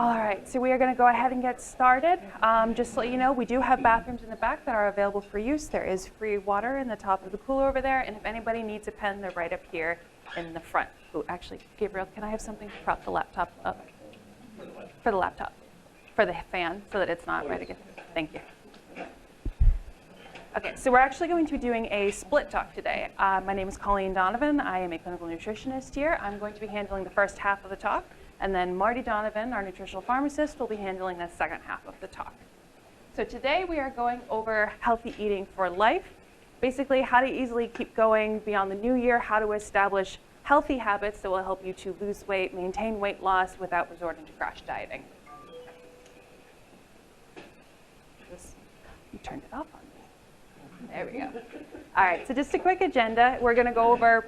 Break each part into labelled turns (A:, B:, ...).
A: All right, so we are going to go ahead and get started. Just to let you know, we do have bathrooms in the back that are available for use. There is free water in the top of the cooler over there, and if anybody needs a pen, they're right up here in the front. Oh, actually, Gabriel, can I have something to prop the laptop up? For the laptop, for the fan, so that it's not right again. Thank you. Okay, so we're actually going to be doing a split talk today. My name is Colleen Donovan. I am a clinical nutritionist here. I'm going to be handling the first half of the talk. And then Marty Donovan, our nutritional pharmacist, will be handling the second half of the talk. So today we are going over healthy eating for life. Basically, how to easily keep going beyond the new year, how to establish healthy habits that will help you to lose weight, maintain weight loss without resorting to crash dieting. You turned it off on me. There we go. All right, so just a quick agenda. We're going to go over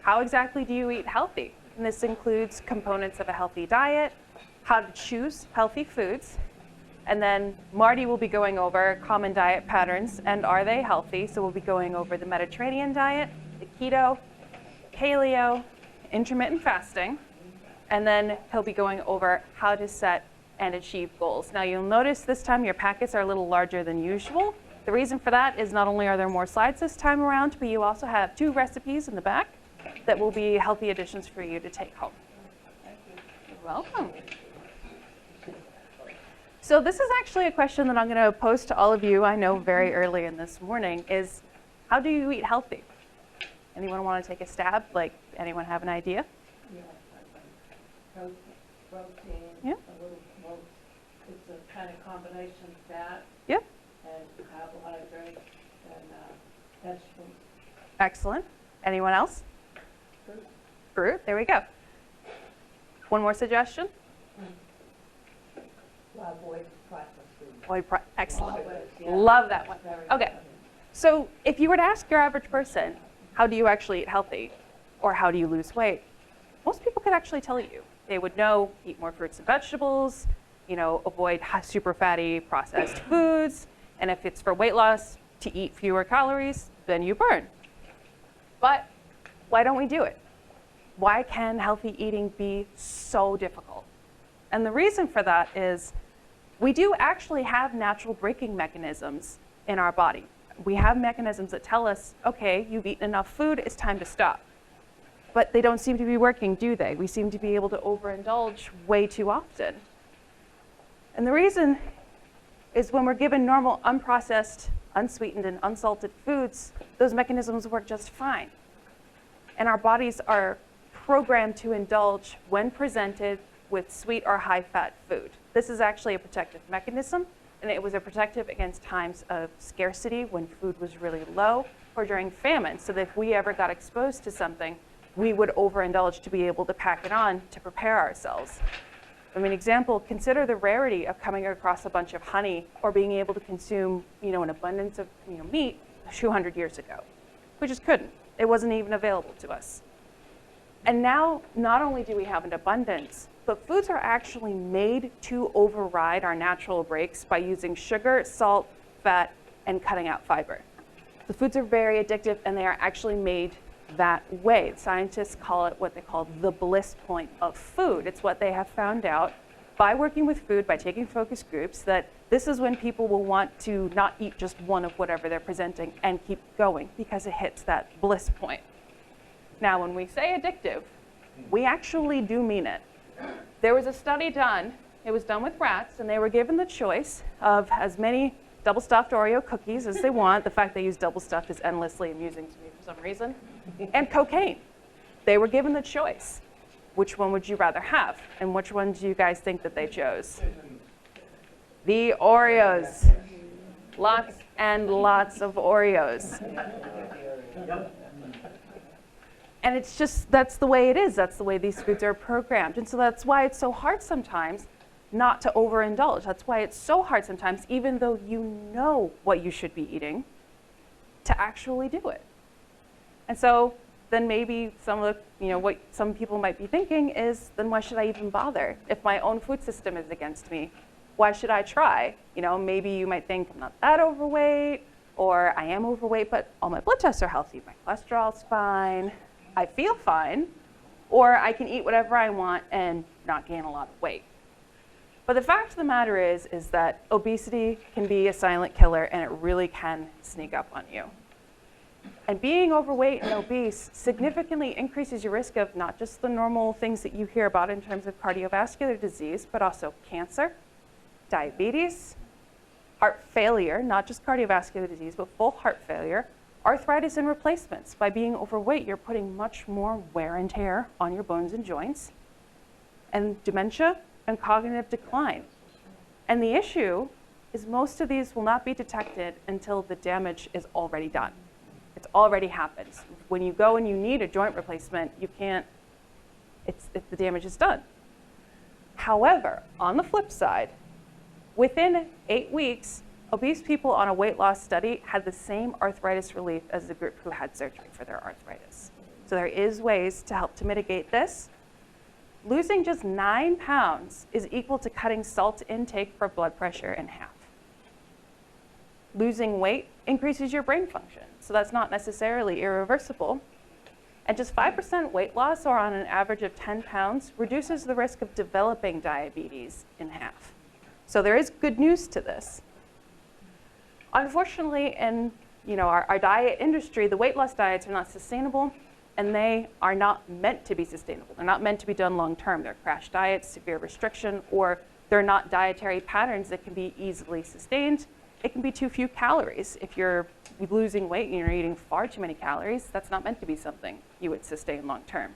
A: how exactly do you eat healthy? And this includes components of a healthy diet, how to choose healthy foods, and then Marty will be going over common diet patterns and are they healthy. So we'll be going over the Mediterranean diet, the keto, paleo, intermittent fasting, and then he'll be going over how to set and achieve goals. Now you'll notice this time your packets are a little larger than usual. The reason for that is not only are there more slides this time around, but you also have 2 recipes in the back that will be healthy additions for you to take home. You're welcome. So this is actually a question that I'm going to pose to all of you, I know very early in this morning, is how do you eat healthy? Anyone want to take a stab? Like, anyone have an idea?
B: Yeah, protein,
A: Yeah.
B: a little most, it's a kind of combination of fat
A: Yep.
B: and carbohydrates and vegetables.
A: Excellent. Anyone else? Fruit, there we go. One more suggestion?
B: Avoid processed food.
A: Excellent.
B: Yeah.
A: Love that one.
B: Very
A: Okay,
B: good.
A: so if you were to ask your average person, how do you actually eat healthy? Or how do you lose weight? Most people could actually tell you. They would know, eat more fruits and vegetables, avoid super fatty processed foods, and if it's for weight loss, to eat fewer calories than you burn. But why don't we do it? Why can healthy eating be so difficult? And the reason for that is we do actually have natural braking mechanisms in our body. We have mechanisms that tell us, okay, you've eaten enough food, it's time to stop. But they don't seem to be working, do they? We seem to be able to overindulge way too often. And the reason is when we're given normal, unprocessed, unsweetened, and unsalted foods, those mechanisms work just fine. And our bodies are programmed to indulge when presented with sweet or high-fat food. This is actually a protective mechanism, and it was a protective against times of scarcity when food was really low or during famine, so that if we ever got exposed to something, we would overindulge to be able to pack it on to prepare ourselves. I mean, example, consider the rarity of coming across a bunch of honey or being able to consume, an abundance of meat 200 years ago. We just couldn't. It wasn't even available to us. And now, not only do we have an abundance, but foods are actually made to override our natural brakes by using sugar, salt, fat, and cutting out fiber. The foods are very addictive, and they are actually made that way. Scientists call it what they call the bliss point of food. It's what they have found out by working with food, by taking focus groups, that this is when people will want to not eat just one of whatever they're presenting and keep going because it hits that bliss point. Now, when we say addictive, we actually do mean it. There was a study done, it was done with rats, and they were given the choice of as many double-stuffed Oreo cookies as they want. The fact they use double-stuffed is endlessly amusing to me for some reason. And cocaine. They were given the choice. Which one would you rather have? And which one do you guys think that they chose? The Oreos. Lots and lots of Oreos. And it's just, that's the way it is. That's the way these foods are programmed. And so that's why it's so hard sometimes not to overindulge. That's why it's so hard sometimes, even though you know what you should be eating, to actually do it. And so then maybe some of the, what some people might be thinking is, then why should I even bother? If my own food system is against me, why should I try? Maybe you might think I'm not that overweight, or I am overweight, but all my blood tests are healthy. My cholesterol's fine. I feel fine, or I can eat whatever I want and not gain a lot of weight. But the fact of the matter is that obesity can be a silent killer, and it really can sneak up on you. And being overweight and obese significantly increases your risk of not just the normal things that you hear about in terms of cardiovascular disease, but also cancer, diabetes, heart failure, not just cardiovascular disease, but full heart failure, arthritis and replacements. By being overweight, you're putting much more wear and tear on your bones and joints, and dementia and cognitive decline. And the issue is most of these will not be detected until the damage is already done. It's already happened. When you go and you need a joint replacement, you can't, the damage is done. However, on the flip side, within 8 weeks, obese people on a weight loss study had the same arthritis relief as the group who had surgery for their arthritis. So there is ways to help to mitigate this. Losing just 9 pounds is equal to cutting salt intake for blood pressure in half. Losing weight increases your brain function, so that's not necessarily irreversible. And just 5% weight loss, or on an average of 10 pounds, reduces the risk of developing diabetes in half. So there is good news to this. Unfortunately, in our diet industry, the weight loss diets are not sustainable, and they are not meant to be sustainable. They're not meant to be done long term. They're crash diets, severe restriction, or they're not dietary patterns that can be easily sustained. It can be too few calories. If you're losing weight and you're eating far too many calories, that's not meant to be something you would sustain long term.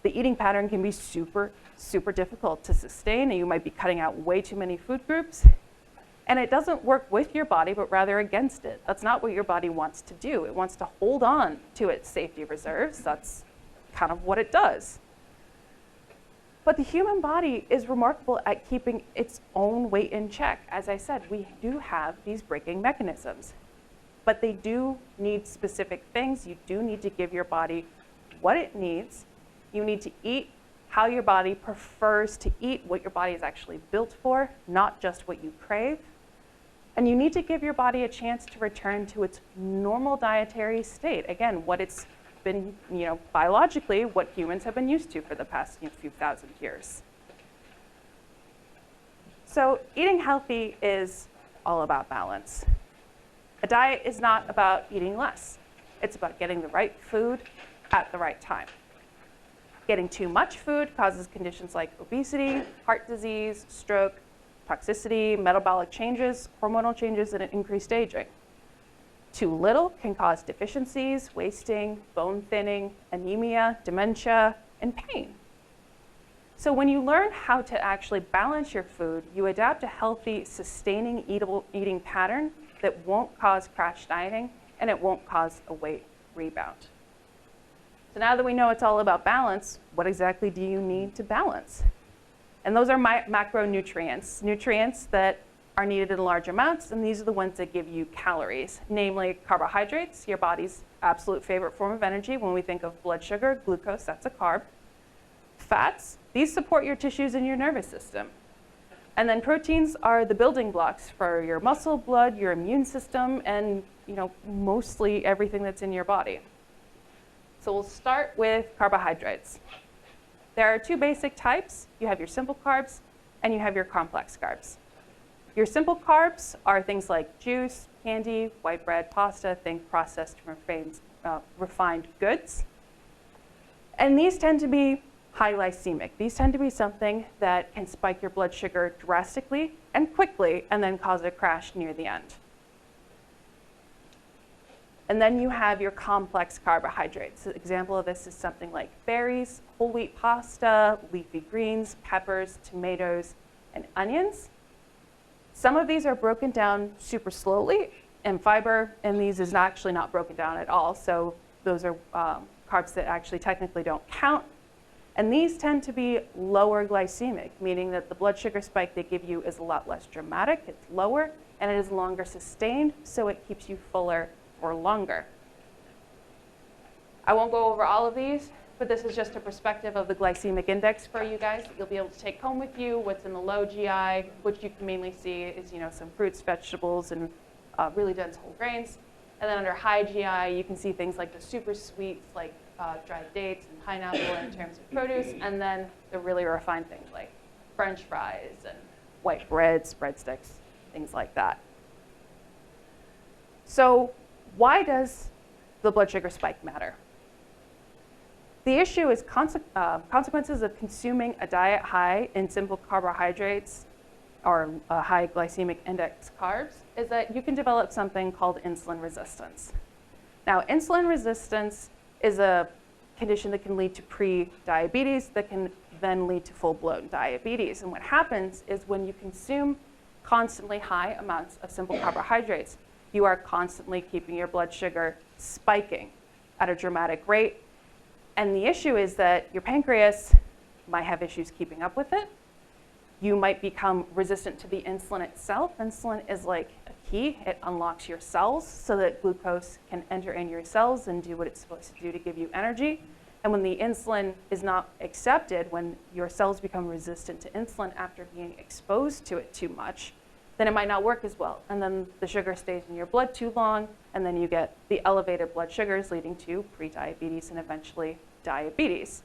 A: The eating pattern can be super, super difficult to sustain, and you might be cutting out way too many food groups. And it doesn't work with your body, but rather against it. That's not what your body wants to do. It wants to hold on to its safety reserves. That's kind of what it does. But the human body is remarkable at keeping its own weight in check. As I said, we do have these braking mechanisms, but they do need specific things. You do need to give your body what it needs. You need to eat how your body prefers to eat, what your body is actually built for, not just what you crave. And you need to give your body a chance to return to its normal dietary state. Again, what it's been, biologically, what humans have been used to for the past few thousand years. So eating healthy is all about balance. A diet is not about eating less. It's about getting the right food at the right time. Getting too much food causes conditions like obesity, heart disease, stroke, toxicity, metabolic changes, hormonal changes, and increased aging. Too little can cause deficiencies, wasting, bone thinning, anemia, dementia, and pain. So when you learn how to actually balance your food, you adapt a healthy, sustaining eating pattern that won't cause crash dieting, and it won't cause a weight rebound. So now that we know it's all about balance, what exactly do you need to balance? And those are macronutrients, nutrients that are needed in large amounts, and these are the ones that give you calories, namely carbohydrates, your body's absolute favorite form of energy. When we think of blood sugar, glucose, that's a carb. Fats, these support your tissues and your nervous system. And then proteins are the building blocks for your muscle, blood, your immune system, and mostly everything that's in your body. So we'll start with carbohydrates. There are 2 basic types. You have your simple carbs, and you have your complex carbs. Your simple carbs are things like juice, candy, white bread, pasta, think processed refined goods. And these tend to be high glycemic. These tend to be something that can spike your blood sugar drastically and quickly, and then cause a crash near the end. And then you have your complex carbohydrates. An example of this is something like berries, whole wheat pasta, leafy greens, peppers, tomatoes, and onions. Some of these are broken down super slowly, and fiber in these is actually not broken down at all. So those are carbs that actually technically don't count. And these tend to be lower glycemic, meaning that the blood sugar spike they give you is a lot less dramatic, it's lower, and it is longer sustained, so it keeps you fuller for longer. I won't go over all of these, but this is just a perspective of the glycemic index for you guys that you'll be able to take home with you. What's in the low GI, which you can mainly see is some fruits, vegetables, and really dense whole grains. And then under high GI, you can see things like the super sweets, like dried dates and pineapple in terms of produce, and then the really refined things like French fries and white breads, breadsticks, things like that. So why does the blood sugar spike matter? The issue is consequences of consuming a diet high in simple carbohydrates or high glycemic index carbs is that you can develop something called insulin resistance. Now, insulin resistance is a condition that can lead to pre-diabetes that can then lead to full-blown diabetes. And what happens is when you consume constantly high amounts of simple carbohydrates, you are constantly keeping your blood sugar spiking at a dramatic rate. And the issue is that your pancreas might have issues keeping up with it. You might become resistant to the insulin itself. Insulin is like a key. It unlocks your cells so that glucose can enter in your cells and do what it's supposed to do to give you energy. And when the insulin is not accepted, when your cells become resistant to insulin after being exposed to it too much, then it might not work as well. And then the sugar stays in your blood too long, and then you get the elevated blood sugars leading to prediabetes and eventually diabetes.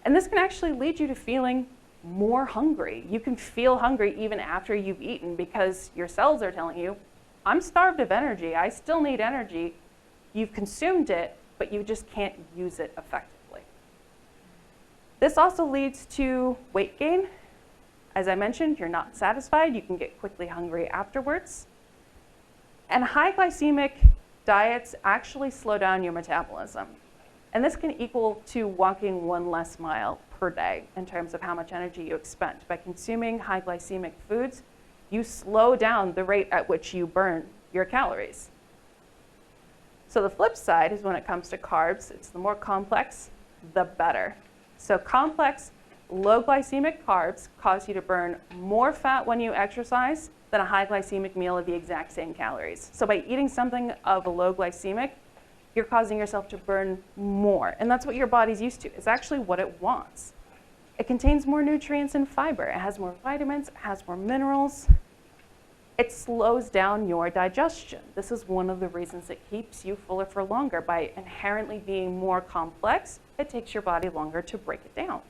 A: And this can actually lead you to feeling more hungry. You can feel hungry even after you've eaten because your cells are telling you, I'm starved of energy, I still need energy. You've consumed it, but you just can't use it effectively. This also leads to weight gain. As I mentioned, you're not satisfied. You can get quickly hungry afterwards. And high glycemic diets actually slow down your metabolism. And this can equal to walking 1 less mile per day in terms of how much energy you expend. By consuming high glycemic foods, you slow down the rate at which you burn your calories. So the flip side is when it comes to carbs, it's the more complex, the better. So complex, low glycemic carbs cause you to burn more fat when you exercise than a high glycemic meal of the exact same calories. So by eating something of a low glycemic, you're causing yourself to burn more. And that's what your body's used to. It's actually what it wants. It contains more nutrients and fiber. It has more vitamins. It has more minerals. It slows down your digestion. This is one of the reasons it keeps you fuller for longer. By inherently being more complex, it takes your body longer to break it down.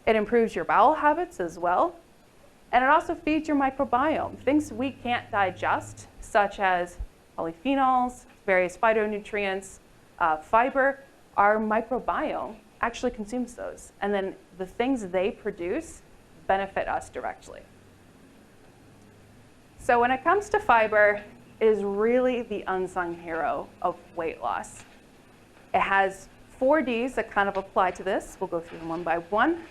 A: It improves your bowel habits as well. And it also feeds your microbiome. Things we can't digest, such as polyphenols, various phytonutrients, fiber, our microbiome actually consumes those. And then the things they produce benefit us directly. So when it comes to fiber, it is really the unsung hero of weight loss. It has 4 Ds that kind of apply to this. We'll go through them one by one.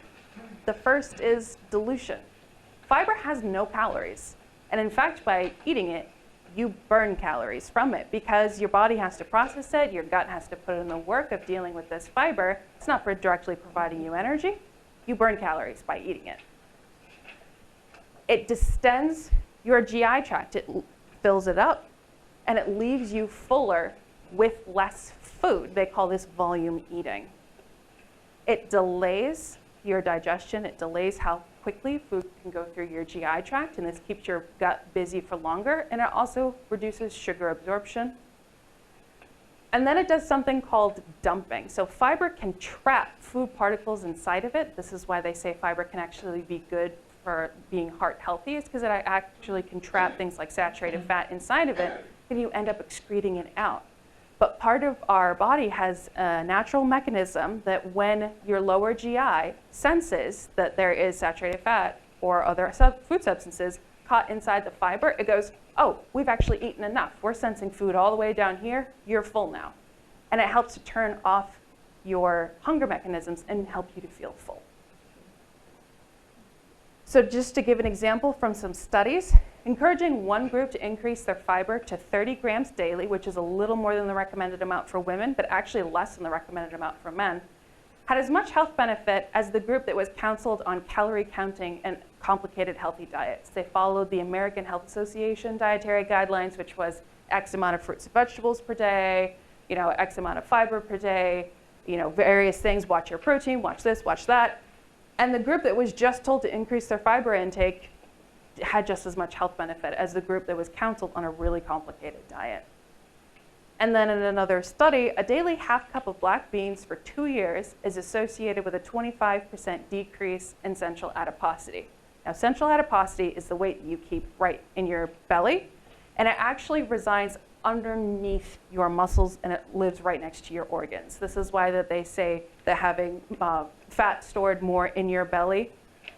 A: The first is dilution. Fiber has no calories. And in fact, by eating it, you burn calories from it because your body has to process it, your gut has to put in the work of dealing with this fiber. It's not directly providing you energy. You burn calories by eating it. It distends your GI tract. It fills it up, and it leaves you fuller with less food. They call this volume eating. It delays your digestion. It delays how quickly food can go through your GI tract, and this keeps your gut busy for longer, and it also reduces sugar absorption. And then it does something called dumping. So fiber can trap food particles inside of it. This is why they say fiber can actually be good for being heart healthy, is because it actually can trap things like saturated fat inside of it, and you end up excreting it out. But part of our body has a natural mechanism that when your lower GI senses that there is saturated fat or other food substances caught inside the fiber, it goes, oh, we've actually eaten enough. We're sensing food all the way down here. You're full now. And it helps to turn off your hunger mechanisms and help you to feel full. So just to give an example from some studies, encouraging one group to increase their fiber to 30 grams daily, which is a little more than the recommended amount for women, but actually less than the recommended amount for men, had as much health benefit as the group that was counseled on calorie counting and complicated healthy diets. They followed the American Health Association dietary guidelines, which was X amount of fruits and vegetables per day, X amount of fiber per day, various things, watch your protein, watch this, watch that. And the group that was just told to increase their fiber intake had just as much health benefit as the group that was counseled on a really complicated diet. And then in another study, a daily half cup of black beans for 2 years is associated with a 25% decrease in central adiposity. Now, central adiposity is the weight you keep right in your belly, and it actually resides underneath your muscles, and it lives right next to your organs. This is why that they say that having fat stored more in your belly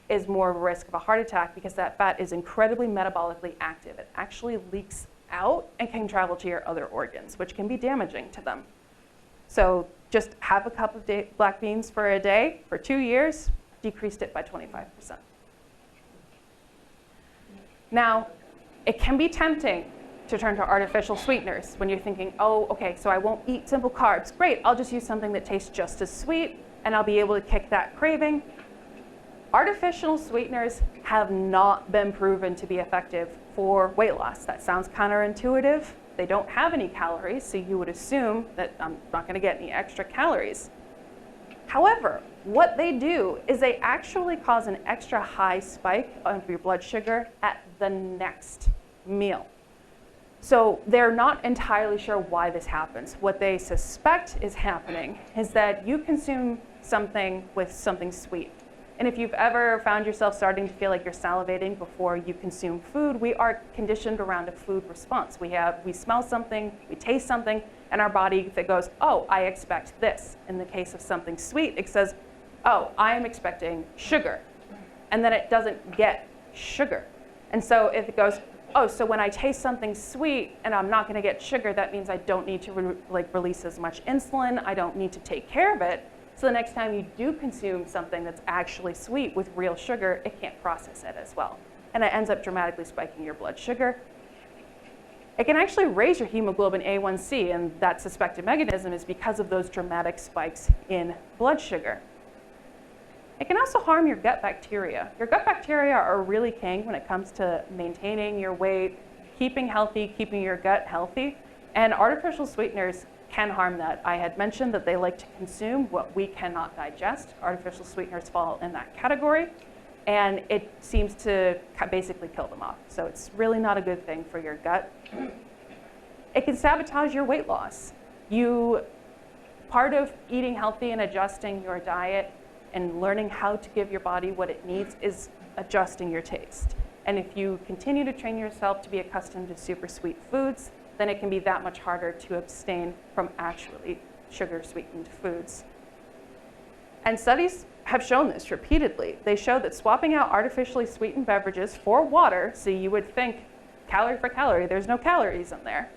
A: is more of a risk of a heart attack, because that fat is incredibly metabolically active. It actually leaks out and can travel to your other organs, which can be damaging to them. So just have a cup of black beans for a day for 2 years, decreased it by 25%. Now, it can be tempting to turn to artificial sweeteners when you're thinking, oh, okay, so I won't eat simple carbs. Great, I'll just use something that tastes just as sweet, and I'll be able to kick that craving. Artificial sweeteners have not been proven to be effective for weight loss. That sounds counterintuitive. They don't have any calories, so you would assume that I'm not going to get any extra calories. However, what they do is they actually cause an extra high spike of your blood sugar at the next meal. So they're not entirely sure why this happens. What they suspect is happening is that you consume something with something sweet. And if you've ever found yourself starting to feel like you're salivating before you consume food, we are conditioned around a food response. We smell something, we taste something, and our body that goes, oh, I expect this. In the case of something sweet, it says, oh, I am expecting sugar. And then it doesn't get sugar. And so if it goes, oh, so when I taste something sweet and I'm not going to get sugar, that means I don't need to release as much insulin. I don't need to take care of it. So the next time you do consume something that's actually sweet with real sugar, it can't process it as well. And it ends up dramatically spiking your blood sugar. It can actually raise your hemoglobin A1C, and that suspected mechanism is because of those dramatic spikes in blood sugar. It can also harm your gut bacteria. Your gut bacteria are really king when it comes to maintaining your weight, keeping healthy, keeping your gut healthy, and artificial sweeteners can harm that. I had mentioned that they like to consume what we cannot digest. Artificial sweeteners fall in that category, and it seems to basically kill them off. So it's really not a good thing for your gut. It can sabotage your weight loss. Part of eating healthy and adjusting your diet and learning how to give your body what it needs is adjusting your taste. And if you continue to train yourself to be accustomed to super sweet foods, then it can be that much harder to abstain from actually sugar-sweetened foods. And studies have shown this repeatedly. They show that swapping out artificially sweetened beverages for water, so you would think calorie for calorie, there's no calories in there.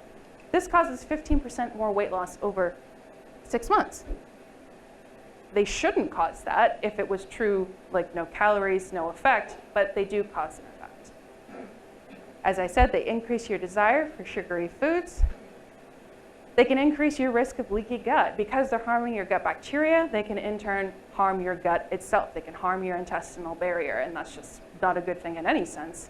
A: This causes 15% more weight loss over 6 months. They shouldn't cause that if it was true, like no calories, no effect, but they do cause an effect. As I said, they increase your desire for sugary foods. They can increase your risk of leaky gut. Because they're harming your gut bacteria, they can in turn harm your gut itself. They can harm your intestinal barrier, and that's just not a good thing in any sense.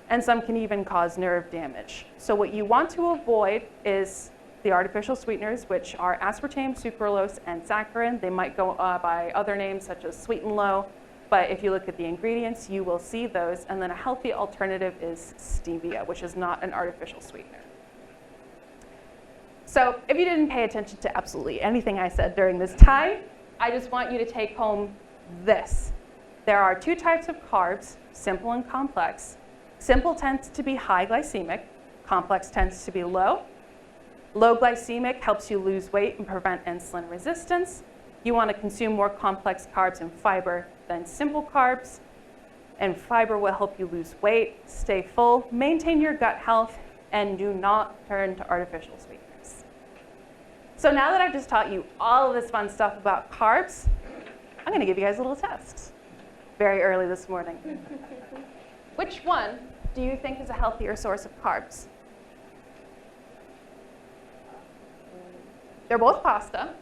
A: And some can even cause nerve damage. So what you want to avoid is the artificial sweeteners, which are aspartame, sucralose, and saccharin. They might go by other names such as sweet and low, but if you look at the ingredients, you will see those. And then a healthy alternative is stevia, which is not an artificial sweetener. So if you didn't pay attention to absolutely anything I said during this time, I just want you to take home this. There are 2 types of carbs, simple and complex. Simple tends to be high glycemic, complex tends to be low. Low glycemic helps you lose weight and prevent insulin resistance. You want to consume more complex carbs and fiber than simple carbs. And fiber will help you lose weight, stay full, maintain your gut health, and do not turn to artificial sweeteners. So now that I've just taught you all of this fun stuff about carbs, I'm going to give you guys a little test. Very early this morning. Which one do you think is a healthier source of carbs? They're both pasta.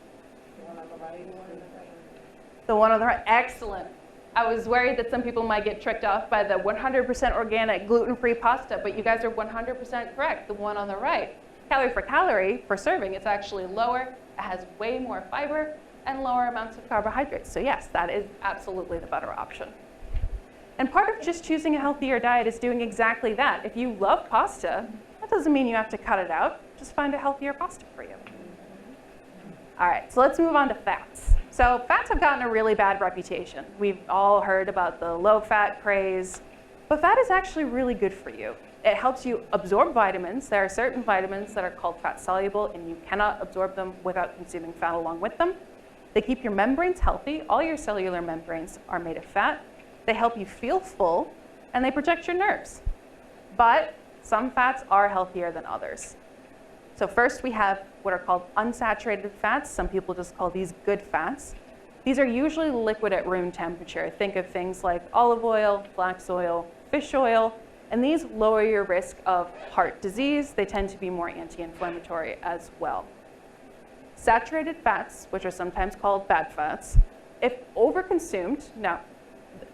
A: The one on the right, excellent. I was worried that some people might get tricked off by the 100% organic gluten-free pasta, but you guys are 100% correct, the one on the right. Calorie for calorie, for serving, it's actually lower, it has way more fiber, and lower amounts of carbohydrates. So yes, that is absolutely the better option. And part of just choosing a healthier diet is doing exactly that. If you love pasta, that doesn't mean you have to cut it out, just find a healthier pasta for you. All right, so let's move on to fats. So fats have gotten a really bad reputation. We've all heard about the low-fat craze, but fat is actually really good for you. It helps you absorb vitamins. There are certain vitamins that are called fat-soluble, and you cannot absorb them without consuming fat along with them. They keep your membranes healthy. All your cellular membranes are made of fat. They help you feel full, and they protect your nerves. But some fats are healthier than others. So first we have what are called unsaturated fats. Some people just call these good fats. These are usually liquid at room temperature. Think of things like olive oil, flax oil, fish oil, and these lower your risk of heart disease. They tend to be more anti-inflammatory as well. Saturated fats, which are sometimes called bad fats, if overconsumed, now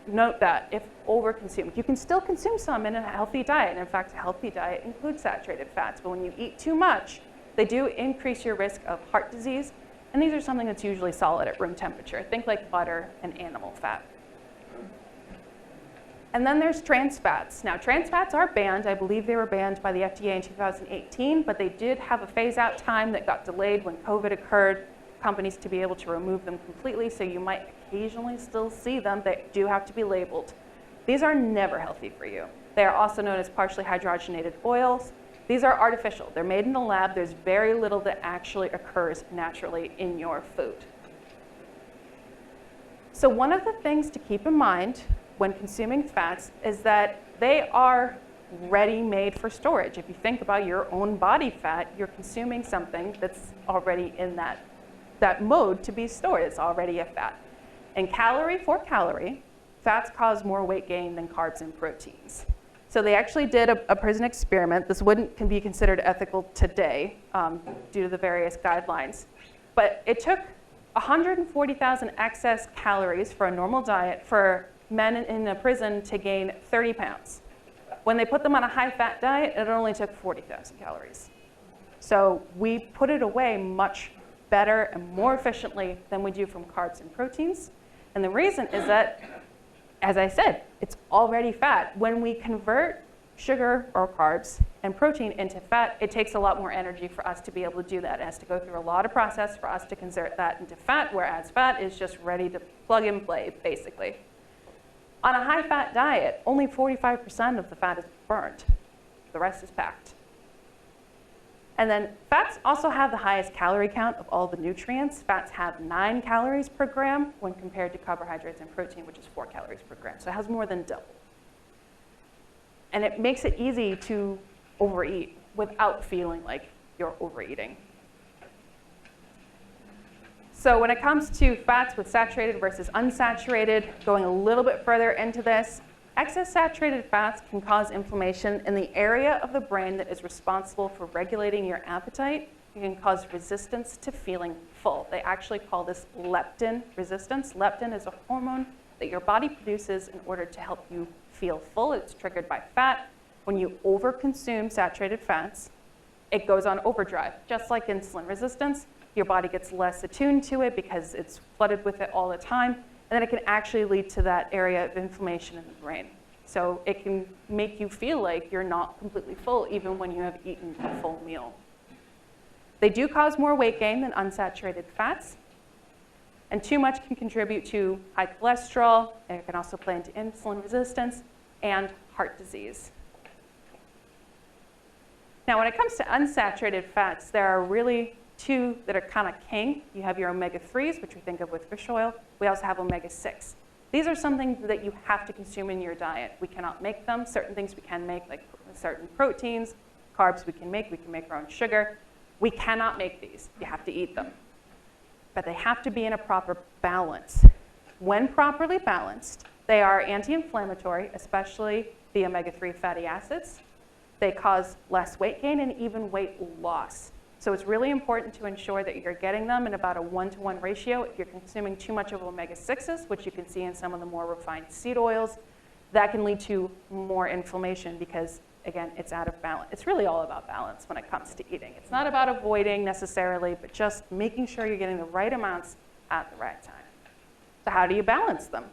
A: note that if overconsumed, you can still consume some in a healthy diet. And in fact, a healthy diet includes saturated fats. But when you eat too much, they do increase your risk of heart disease. And these are something that's usually solid at room temperature. Think like butter and animal fat. And then there's trans fats. Now, trans fats are banned. I believe they were banned by the FDA in 2018, but they did have a phase-out time that got delayed when COVID occurred, companies to be able to remove them completely, so you might occasionally still see them. They do have to be labeled. These are never healthy for you. They are also known as partially hydrogenated oils. These are artificial. They're made in the lab. There's very little that actually occurs naturally in your food. So one of the things to keep in mind when consuming fats is that they are ready-made for storage. If you think about your own body fat, you're consuming something that's already in that mode to be stored. It's already a fat. And calorie for calorie, fats cause more weight gain than carbs and proteins. So they actually did a prison experiment. This can be considered ethical today due to the various guidelines. But it took 140,000 excess calories for a normal diet for men in a prison to gain 30 pounds. When they put them on a high-fat diet, it only took 40,000 calories. So we put it away much better and more efficiently than we do from carbs and proteins. And the reason is that, as I said, it's already fat. When we convert sugar or carbs and protein into fat, it takes a lot more energy for us to be able to do that. It has to go through a lot of process for us to convert that into fat, whereas fat is just ready to plug and play, basically. On a high-fat diet, only 45% of the fat is burnt. The rest is packed. And then fats also have the highest calorie count of all the nutrients. Fats have 9 calories per gram when compared to carbohydrates and protein, which is 4 calories per gram. So it has more than double. And it makes it easy to overeat without feeling like you're overeating. So when it comes to fats with saturated versus unsaturated, going a little bit further into this, excess saturated fats can cause inflammation in the area of the brain that is responsible for regulating your appetite. It can cause resistance to feeling full. They actually call this leptin resistance. Leptin is a hormone that your body produces in order to help you feel full. It's triggered by fat. When you overconsume saturated fats, it goes on overdrive, just like insulin resistance. Your body gets less attuned to it because it's flooded with it all the time. And then it can actually lead to that area of inflammation in the brain. So it can make you feel like you're not completely full even when you have eaten a full meal. They do cause more weight gain than unsaturated fats. And too much can contribute to high cholesterol, and it can also play into insulin resistance and heart disease. Now, when it comes to unsaturated fats, there are really two that are kind of king. You have your omega-3s, which we think of with fish oil. We also have omega-6. These are something that you have to consume in your diet. We cannot make them. Certain things we can make, like certain proteins. Carbs we can make our own sugar. We cannot make these. You have to eat them. But they have to be in a proper balance. When properly balanced, they are anti-inflammatory, especially the omega-3 fatty acids. They cause less weight gain and even weight loss. So it's really important to ensure that you're getting them in about a 1-to-1 ratio. If you're consuming too much of omega-6s, which you can see in some of the more refined seed oils, that can lead to more inflammation because, again, it's out of balance. It's really all about balance when it comes to eating. It's not about avoiding necessarily, but just making sure you're getting the right amounts at the right time. So how do you balance them?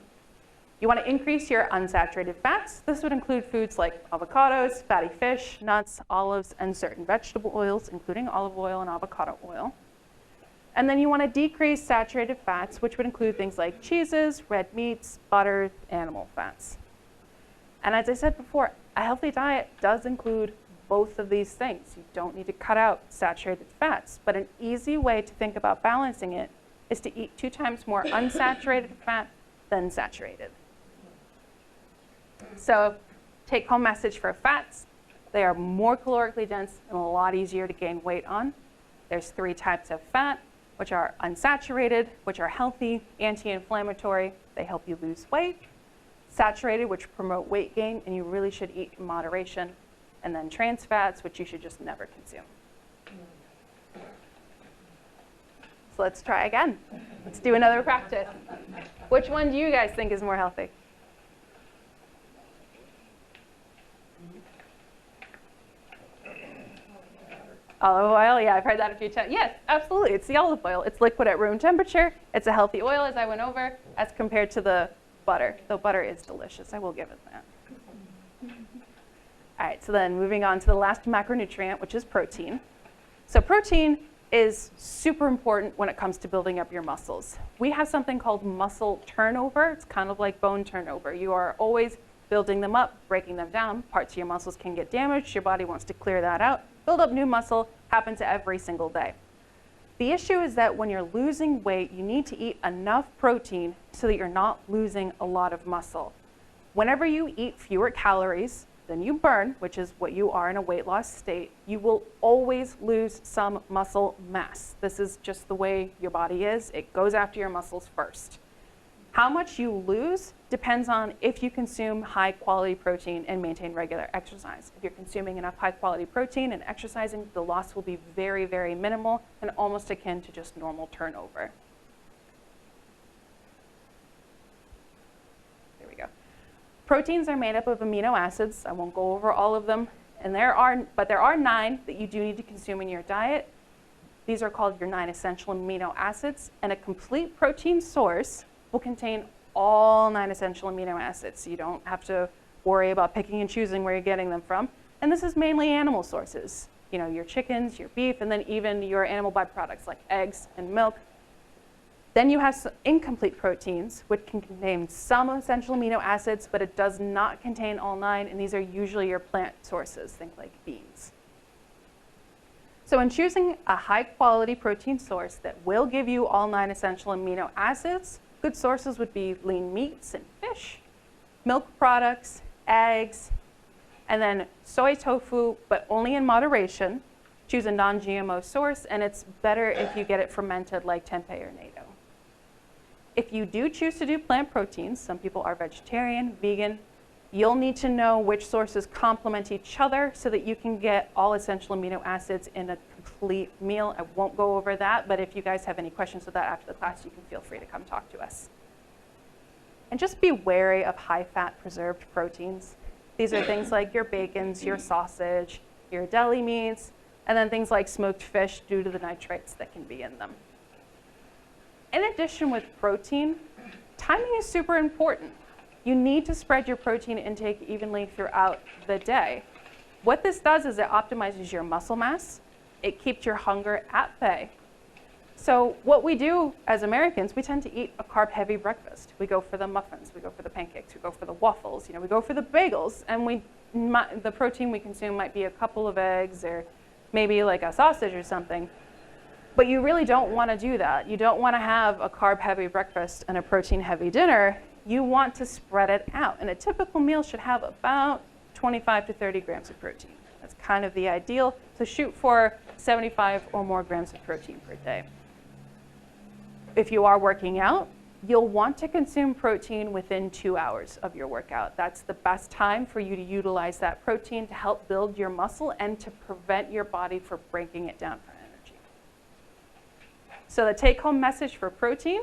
A: You want to increase your unsaturated fats. This would include foods like avocados, fatty fish, nuts, olives, and certain vegetable oils, including olive oil and avocado oil. And then you want to decrease saturated fats, which would include things like cheeses, red meats, butter, animal fats. And as I said before, a healthy diet does include both of these things. You don't need to cut out saturated fats, but an easy way to think about balancing it is to eat 2 times more unsaturated fat than saturated. So take-home message for fats: they are more calorically dense and a lot easier to gain weight on. There's 3 types of fat, which are unsaturated, which are healthy, anti-inflammatory, they help you lose weight. Saturated, which promote weight gain, and you really should eat in moderation. And then trans fats, which you should just never consume. So let's try again. Let's do another practice. Which one do you guys think is more healthy? Olive oil, yeah, I've heard that a few times. Yes, absolutely, it's the olive oil. It's liquid at room temperature. It's a healthy oil, as I went over, as compared to the butter. The butter is delicious, I will give it that. All right, so then moving on to the last macronutrient, which is protein. So protein is super important when it comes to building up your muscles. We have something called muscle turnover. It's kind of like bone turnover. You are always building them up, breaking them down. Parts of your muscles can get damaged. Your body wants to clear that out. Build up new muscle, happens every single day. The issue is that when you're losing weight, you need to eat enough protein so that you're not losing a lot of muscle. Whenever you eat fewer calories than you burn, which is what you are in a weight loss state, you will always lose some muscle mass. This is just the way your body is. It goes after your muscles first. How much you lose depends on if you consume high quality protein and maintain regular exercise. If you're consuming enough high quality protein and exercising, the loss will be very, very minimal and almost akin to just normal turnover. There we go. Proteins are made up of amino acids. I won't go over all of them, but there are 9 that you do need to consume in your diet. These are called your 9 essential amino acids, and a complete protein source will contain all 9 essential amino acids. You don't have to worry about picking and choosing where you're getting them from. And this is mainly animal sources. You know, your chickens, your beef, and then even your animal byproducts like eggs and milk. Then you have some incomplete proteins, which can contain some essential amino acids, but it does not contain all 9, and these are usually your plant sources, think like beans. So in choosing a high quality protein source that will give you all 9 essential amino acids, good sources would be lean meats and fish, milk products, eggs, and then soy tofu, but only in moderation. Choose a non-GMO source, and it's better if you get it fermented like tempeh or natto. If you do choose to do plant proteins, some people are vegetarian, vegan, you'll need to know which sources complement each other so that you can get all essential amino acids in a complete meal. I won't go over that, but if you guys have any questions with that after the class, you can feel free to come talk to us. And just be wary of high-fat preserved proteins. These are things like your bacons, your sausage, your deli meats, and then things like smoked fish due to the nitrates that can be in them. In addition with protein, timing is super important. You need to spread your protein intake evenly throughout the day. What this does is it optimizes your muscle mass. It keeps your hunger at bay. So what we do as Americans, we tend to eat a carb-heavy breakfast. We go for the muffins, we go for the pancakes, we go for the waffles, we go for the bagels, and the protein we consume might be a couple of eggs or maybe like a sausage or something. But you really don't want to do that. You don't want to have a carb-heavy breakfast and a protein-heavy dinner. You want to spread it out. And a typical meal should have about 25 to 30 grams of protein. That's kind of the ideal. So shoot for 75 or more grams of protein per day. If you are working out, you'll want to consume protein within 2 hours of your workout. That's the best time for you to utilize that protein to help build your muscle and to prevent your body from breaking it down for energy. So the take-home message for protein,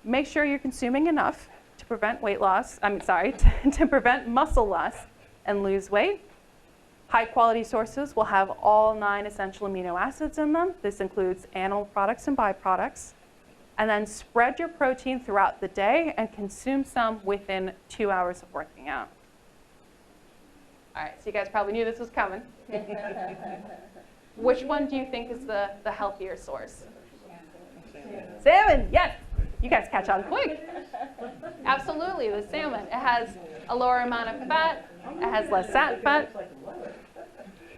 A: make sure you're consuming enough to prevent weight loss, to prevent muscle loss and lose weight. High quality sources will have all 9 essential amino acids in them. This includes animal products and byproducts. And then spread your protein throughout the day and consume some within 2 hours of working out. All right, so you guys probably knew this was coming. Which one do you think is the healthier source? Salmon, yes. You guys catch on quick. Absolutely, the salmon. It has a lower amount of fat. It has less fat.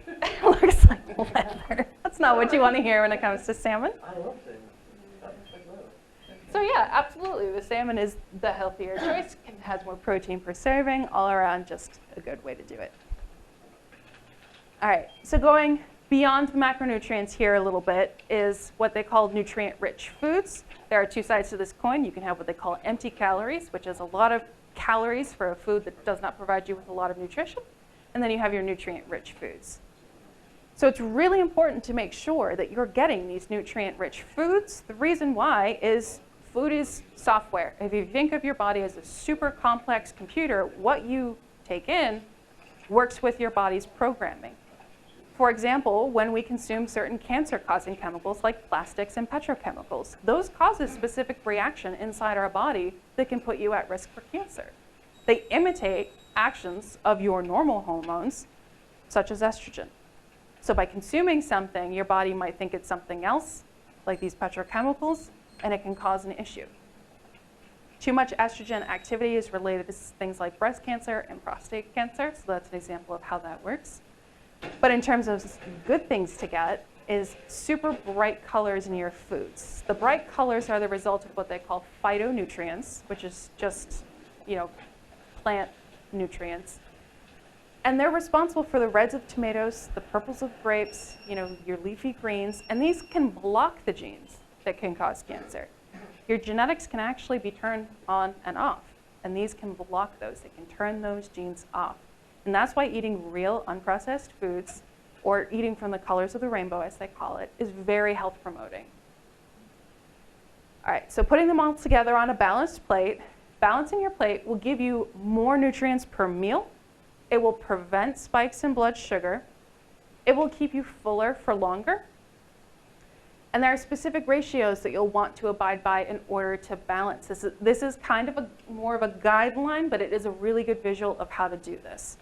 A: It looks like leather. That's not what you want to hear when it comes to salmon.
C: I love salmon.
A: So yeah, absolutely. The salmon is the healthier choice. It has more protein per serving. All around, just a good way to do it. All right, so going beyond the macronutrients here a little bit is what they call nutrient-rich foods. There are two sides to this coin. You can have what they call empty calories, which is a lot of calories for a food that does not provide you with a lot of nutrition. And then you have your nutrient-rich foods. So it's really important to make sure that you're getting these nutrient-rich foods. The reason why is food is software. If you think of your body as a super complex computer, what you take in works with your body's programming. For example, when we consume certain cancer-causing chemicals like plastics and petrochemicals, those cause a specific reaction inside our body that can put you at risk for cancer. They imitate actions of your normal hormones, such as estrogen. So by consuming something, your body might think it's something else, like these petrochemicals, and it can cause an issue. Too much estrogen activity is related to things like breast cancer and prostate cancer, so that's an example of how that works. But in terms of good things to get is super bright colors in your foods. The bright colors are the result of what they call phytonutrients, which is just, plant nutrients. And they're responsible for the reds of tomatoes, the purples of grapes, your leafy greens, and these can block the genes that can cause cancer. Your genetics can actually be turned on and off, and these can block those. They can turn those genes off. And that's why eating real unprocessed foods, or eating from the colors of the rainbow, as they call it, is very health promoting. All right, so putting them all together on a balanced plate, balancing your plate will give you more nutrients per meal. It will prevent spikes in blood sugar. It will keep you fuller for longer. And there are specific ratios that you'll want to abide by in order to balance. This is kind of more of a guideline, but it is a really good visual of how to do this.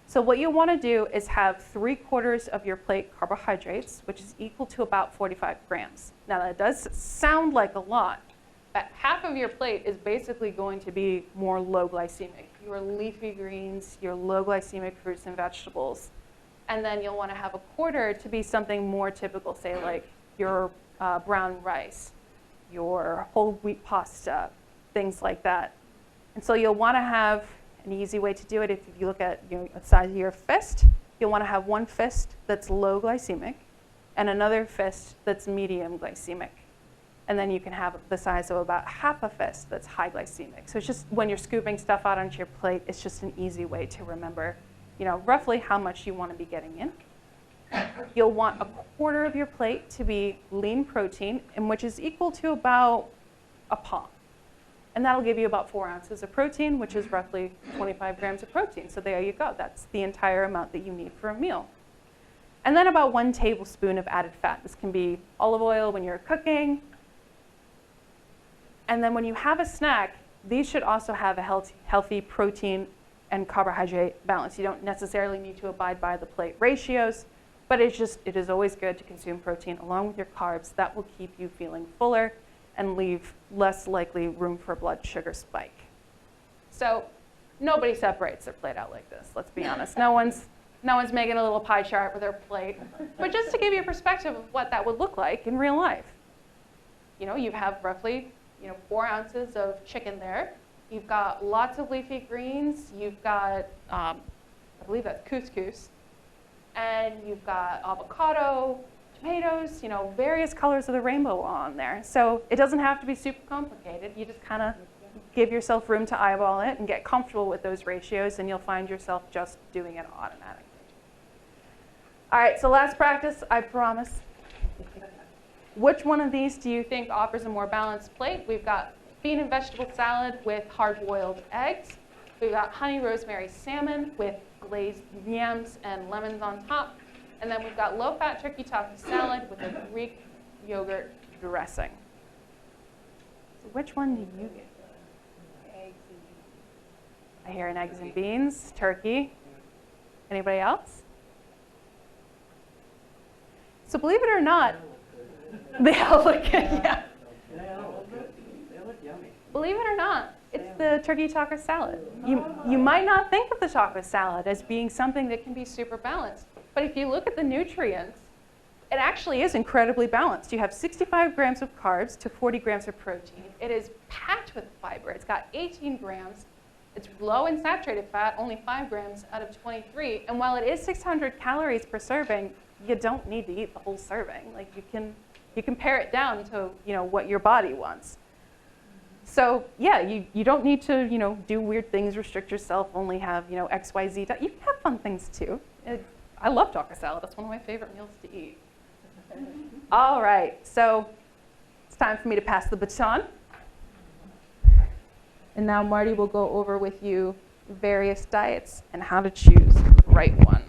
A: So what you want to do is have 3/4 of your plate carbohydrates, which is equal to about 45 grams. Now that does sound like a lot, but half of your plate is basically going to be more low glycemic. Your leafy greens, your low glycemic fruits and vegetables. And then you'll want to have 1/4 to be something more typical, say like your brown rice, your whole wheat pasta, things like that. And so you'll want to have an easy way to do it. If you look at the size of your fist, you'll want to have one fist that's low glycemic and another fist that's medium glycemic. And then you can have the size of about half a fist that's high glycemic. So it's just when you're scooping stuff out onto your plate, it's just an easy way to remember, roughly how much you want to be getting in. You'll want 1/4 of your plate to be lean protein, and which is equal to about a palm. And that'll give you about 4 ounces of protein, which is roughly 25 grams of protein. So there you go. That's the entire amount that you need for a meal. And then about 1 tablespoon of added fat. This can be olive oil when you're cooking. And then when you have a snack, these should also have a healthy protein and carbohydrate balance. You don't necessarily need to abide by the plate ratios, but it is always good to consume protein along with your carbs. That will keep you feeling fuller and leave less likely room for blood sugar spike. So nobody separates their plate out like this, let's be honest. No one's making a little pie chart with their plate. But just to give you a perspective of what that would look like in real life. You have roughly 4 ounces of chicken there. You've got lots of leafy greens. You've got, I believe that's couscous. And you've got avocado, tomatoes, various colors of the rainbow on there. So it doesn't have to be super complicated. You just kind of give yourself room to eyeball it and get comfortable with those ratios, and you'll find yourself just doing it automatically. All right, so last practice, I promise. Which one of these do you think offers a more balanced plate? We've got bean and vegetable salad with hard-boiled eggs. We've got honey rosemary salmon with glazed yams and lemons on top. And then we've got low-fat turkey taco salad with a Greek yogurt dressing. So which one do you get?
B: Eggs and
A: I hear an eggs and beans, turkey. Anybody else? So believe it or not, they all look good, yeah.
C: Can
A: Believe it or not, it's the turkey taco salad. You might not think of the taco salad as being something that can be super balanced, but if you look at the nutrients, it actually is incredibly balanced. You have 65 grams of carbs to 40 grams of protein. It is packed with fiber. It's got 18 grams. It's low in saturated fat, only 5 grams out of 23. And while it is 600 calories per serving, you don't need to eat the whole serving. Like you can pare it down to what your body wants. So yeah, you don't need to do weird things, restrict yourself, only have X, Y, Z. You can have fun things too. I love taco salad. That's one of my favorite meals to eat. All right, so it's time for me to pass the baton. And now Marty will go over with you various diets and how to choose the right one.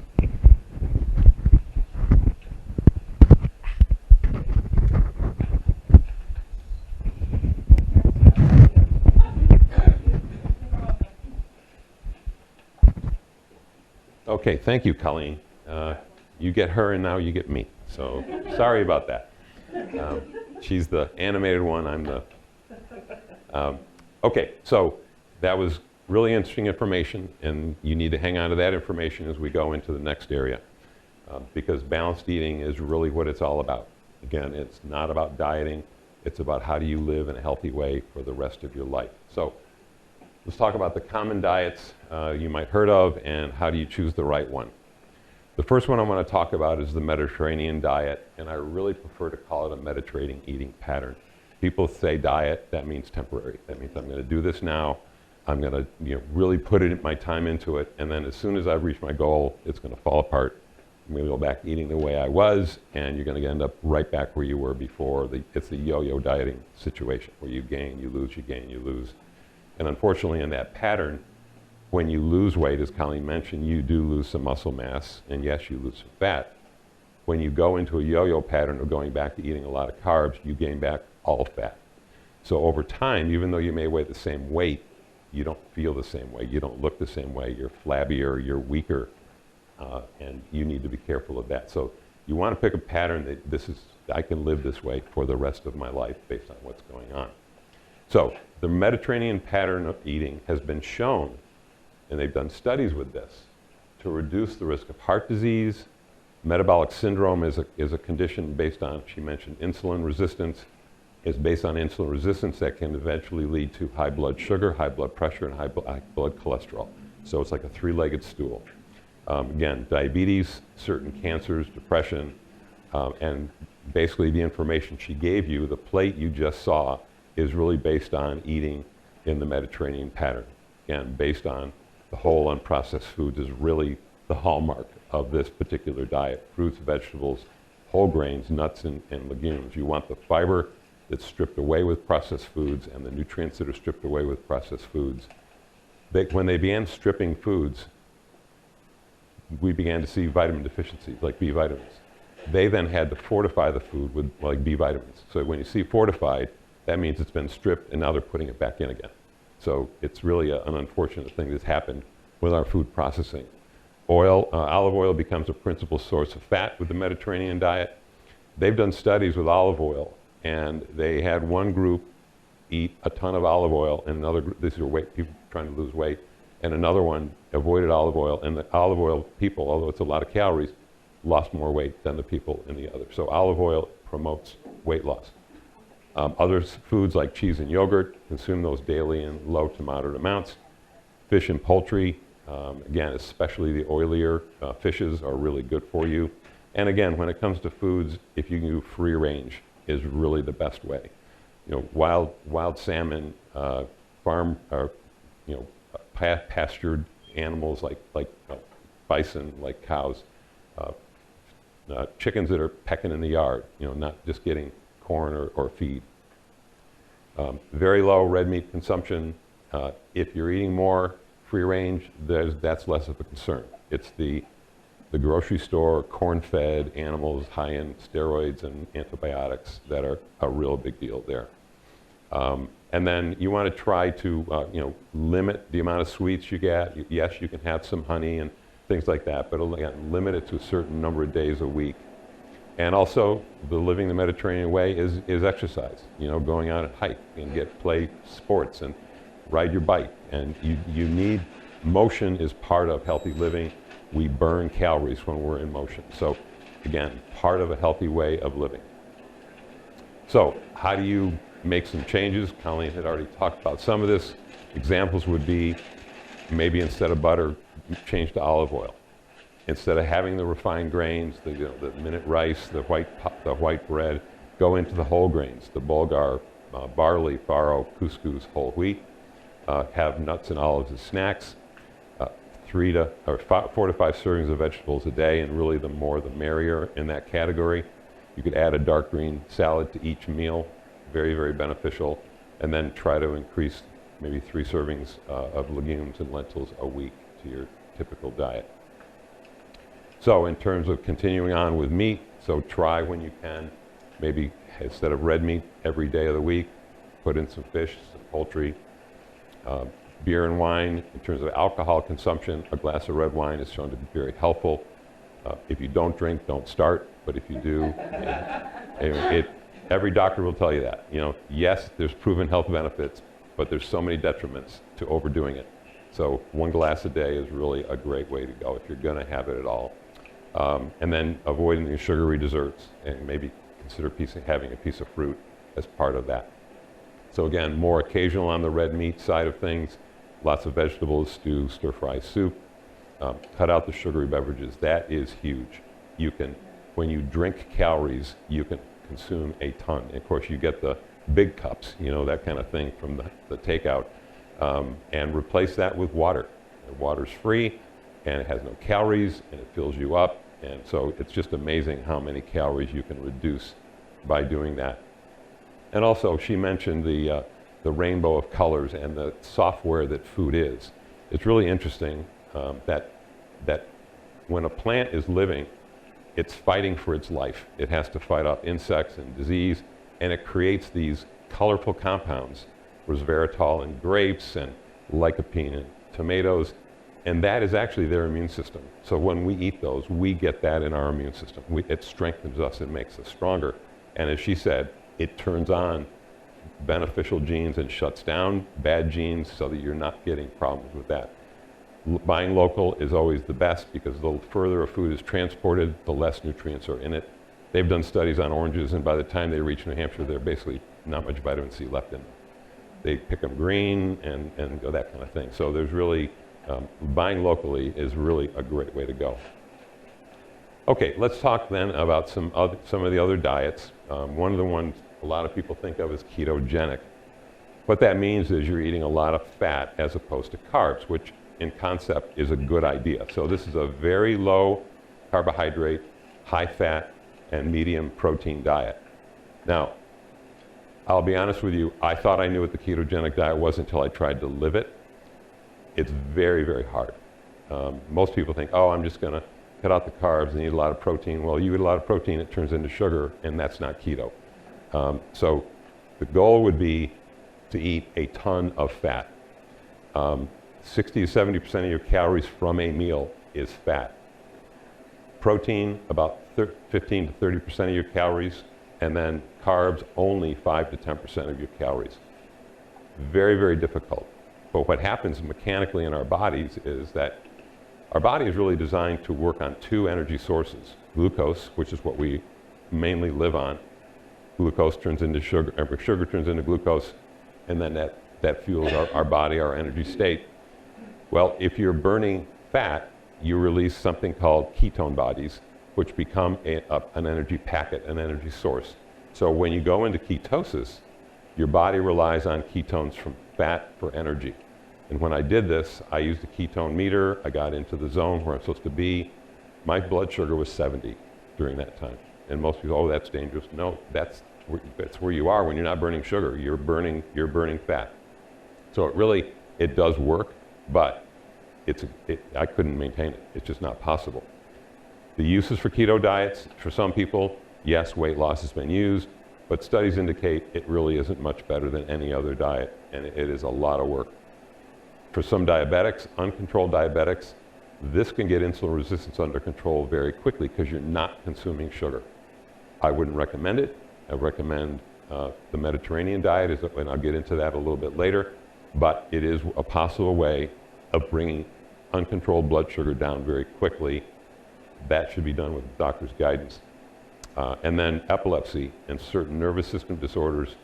C: Okay, thank you, Colleen. You get her and now you get me. So sorry about that. She's the animated one, I'm the... Okay, so that was really interesting information, and you need to hang on to that information as we go into the next area, because balanced eating is really what it's all about. Again, it's not about dieting, it's about how do you live in a healthy way for the rest of your life. So let's talk about the common diets you might heard of and how do you choose the right one. The first one I want to talk about is the Mediterranean diet, and I really prefer to call it a Mediterranean eating pattern. People say diet, that means temporary. That means I'm going to do this now, I'm going to really put my time into it, and then as soon as I reach my goal, it's going to fall apart. I'm going to go back eating the way I was, and you're going to end up right back where you were before. It's the yo-yo dieting situation, where you gain, you lose, you gain, you lose. And unfortunately, in that pattern, when you lose weight, as Colleen mentioned, you do lose some muscle mass, and yes, you lose some fat. When you go into a yo-yo pattern of going back to eating a lot of carbs, you gain back all fat. So over time, even though you may weigh the same weight, you don't feel the same way, you don't look the same way, you're flabbier, you're weaker, and you need to be careful of that. So you want to pick a pattern that I can live this way for the rest of my life based on what's going on. So the Mediterranean pattern of eating has been shown, and they've done studies with this, to reduce the risk of heart disease. Metabolic syndrome is a condition based on, she mentioned, insulin resistance. It's based on insulin resistance that can eventually lead to high blood sugar, high blood pressure, and high blood cholesterol. So it's like a three-legged stool. Again, diabetes, certain cancers, depression, and basically the information she gave you, the plate you just saw, is really based on eating in the Mediterranean pattern. Again, based on the whole unprocessed foods is really the hallmark of this particular diet. Fruits, vegetables, whole grains, nuts, and legumes. You want the fiber that's stripped away with processed foods and the nutrients that are stripped away with processed foods. When they began stripping foods, we began to see vitamin deficiencies, like B vitamins. They then had to fortify the food with like B vitamins. So when you see fortified, that means it's been stripped and now they're putting it back in again. So it's really an unfortunate thing that's happened with our food processing. Olive oil becomes a principal source of fat with the Mediterranean diet. They've done studies with olive oil, and they had one group eat a ton of olive oil, and another group, these are people trying to lose weight, and another one avoided olive oil, and the olive oil people, although it's a lot of calories, lost more weight than the people in the other. So olive oil promotes weight loss. Other foods like cheese and yogurt, consume those daily in low to moderate amounts. Fish and poultry, again, especially the oilier fishes are really good for you. And again, when it comes to foods, if you can do free range is really the best way. Wild salmon, pastured animals like bison, like cows, chickens that are pecking in the yard, not just getting corn or feed. Very low red meat consumption. If you're eating more free range, that's less of a concern. It's the grocery store, corn-fed animals, high in steroids and antibiotics that are a real big deal there. And then you want to try to limit the amount of sweets you get. Yes, you can have some honey and things like that, but again, limit it to a certain number of days a week. And also, the living the Mediterranean way is exercise. You know, going out and hike and play sports and ride your bike. And you need, motion is part of healthy living. We burn calories when we're in motion. So again, part of a healthy way of living. So how do you make some changes? Colleen had already talked about some of this. Examples would be maybe instead of butter, change to olive oil. Instead of having the refined grains, the minute rice, the white bread, go into the whole grains, the bulgur, barley, farro, couscous, whole wheat. Have nuts and olives as snacks. 4 to 5 servings of vegetables a day, and really the more the merrier in that category. You could add a dark green salad to each meal, very, very beneficial, and then try to increase maybe 3 servings of legumes and lentils a week to your typical diet. So in terms of continuing on with meat, so try when you can, maybe instead of red meat every day of the week, put in some fish, some poultry. Beer and wine, in terms of alcohol consumption, a glass of red wine is shown to be very helpful. If you don't drink, don't start, but if you do, every doctor will tell you that. You know, yes, there's proven health benefits, but there's so many detriments to overdoing it. So 1 glass a day is really a great way to go if you're going to have it at all. And then avoiding the sugary desserts, and maybe consider having a piece of fruit as part of that. So again, more occasional on the red meat side of things, lots of vegetables, stew, stir-fry soup. Cut out the sugary beverages. That is huge. You can, when you drink calories, you can consume a ton. And of course, you get the big cups, you know, that kind of thing from the takeout, and replace that with water. The water's free, and it has no calories, and it fills you up. And so it's just amazing how many calories you can reduce by doing that. And also, she mentioned the rainbow of colors and the software that food is. It's really interesting that when a plant is living, it's fighting for its life. It has to fight off insects and disease, and it creates these colorful compounds, resveratrol in grapes and lycopene in tomatoes, and that is actually their immune system. So when we eat those, we get that in our immune system. It strengthens us and makes us stronger. And as she said, it turns on beneficial genes and shuts down bad genes so that you're not getting problems with that. Buying local is always the best because the further a food is transported, the less nutrients are in it. They've done studies on oranges, and by the time they reach New Hampshire, they're basically not much vitamin C left in them. They pick them green and go that kind of thing. So there's really, buying locally is really a great way to go. Okay, let's talk then about some of the other diets. One of the ones a lot of people think of as ketogenic. What that means is you're eating a lot of fat as opposed to carbs, which in concept is a good idea. So this is a very low carbohydrate, high fat, and medium protein diet. Now, I'll be honest with you, I thought I knew what the ketogenic diet was until I tried to live it. It's very, very hard. Most people think, oh, I'm just going to cut out the carbs and eat a lot of protein. Well, you eat a lot of protein, it turns into sugar, and that's not keto. So the goal would be to eat a ton of fat. 60 to 70% of your calories from a meal is fat. Protein, about 15 to 30% of your calories, and then carbs, only 5 to 10% of your calories. Very, very difficult. But what happens mechanically in our bodies is that our body is really designed to work on 2 energy sources. Glucose, which is what we mainly live on. Glucose turns into sugar, sugar turns into glucose, and then that fuels our body, our energy state. Well, if you're burning fat, you release something called ketone bodies, which become an energy packet, an energy source. So when you go into ketosis, your body relies on ketones from fat for energy. And when I did this, I used a ketone meter. I got into the zone where I'm supposed to be. My blood sugar was 70 during that time. And most people, oh, that's dangerous. No, that's where you are when you're not burning sugar. You're burning fat. So it does work, but I couldn't maintain it. It's just not possible. The uses for keto diets, for some people, yes, weight loss has been used, but studies indicate it really isn't much better than any other diet, and it is a lot of work. For some diabetics, uncontrolled diabetics, this can get insulin resistance under control very quickly because you're not consuming sugar. I wouldn't recommend it. I recommend the Mediterranean diet, and I'll get into that a little bit later, but it is a possible way of bringing uncontrolled blood sugar down very quickly. That should be done with the doctor's guidance. And then epilepsy and certain nervous system disorders,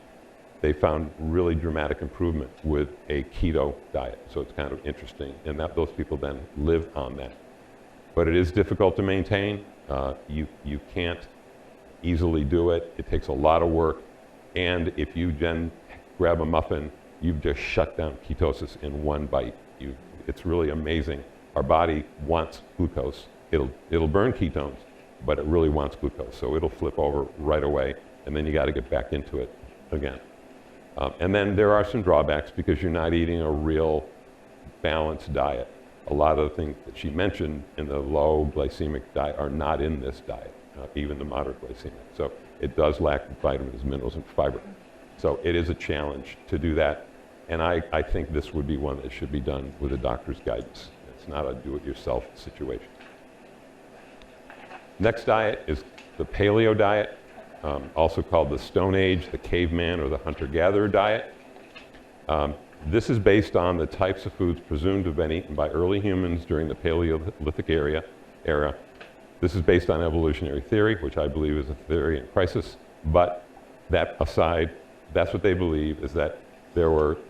C: they found really dramatic improvement with a keto diet. So it's kind of interesting, and that those people then live on that. But it is difficult to maintain. You can't easily do it. It takes a lot of work. And if you then grab a muffin, you've just shut down ketosis in one bite. It's really amazing. Our body wants glucose. It'll burn ketones, but it really wants glucose. So it'll flip over right away, and then you got to get back into it again. And then there are some drawbacks because you're not eating a real balanced diet. A lot of the things that she mentioned in the low glycemic diet are not in this diet, even the moderate glycemic. So it does lack vitamins, minerals, and fiber. So it is a challenge to do that. And I think this would be one that should be done with a doctor's guidance. It's not a do-it-yourself situation. Next diet is the paleo diet, also called the Stone Age, the caveman, or the hunter-gatherer diet. This is based on the types of foods presumed to have been eaten by early humans during the Paleolithic era. This is based on evolutionary theory, which I believe is a theory in crisis. But that aside, that's what they believe, is that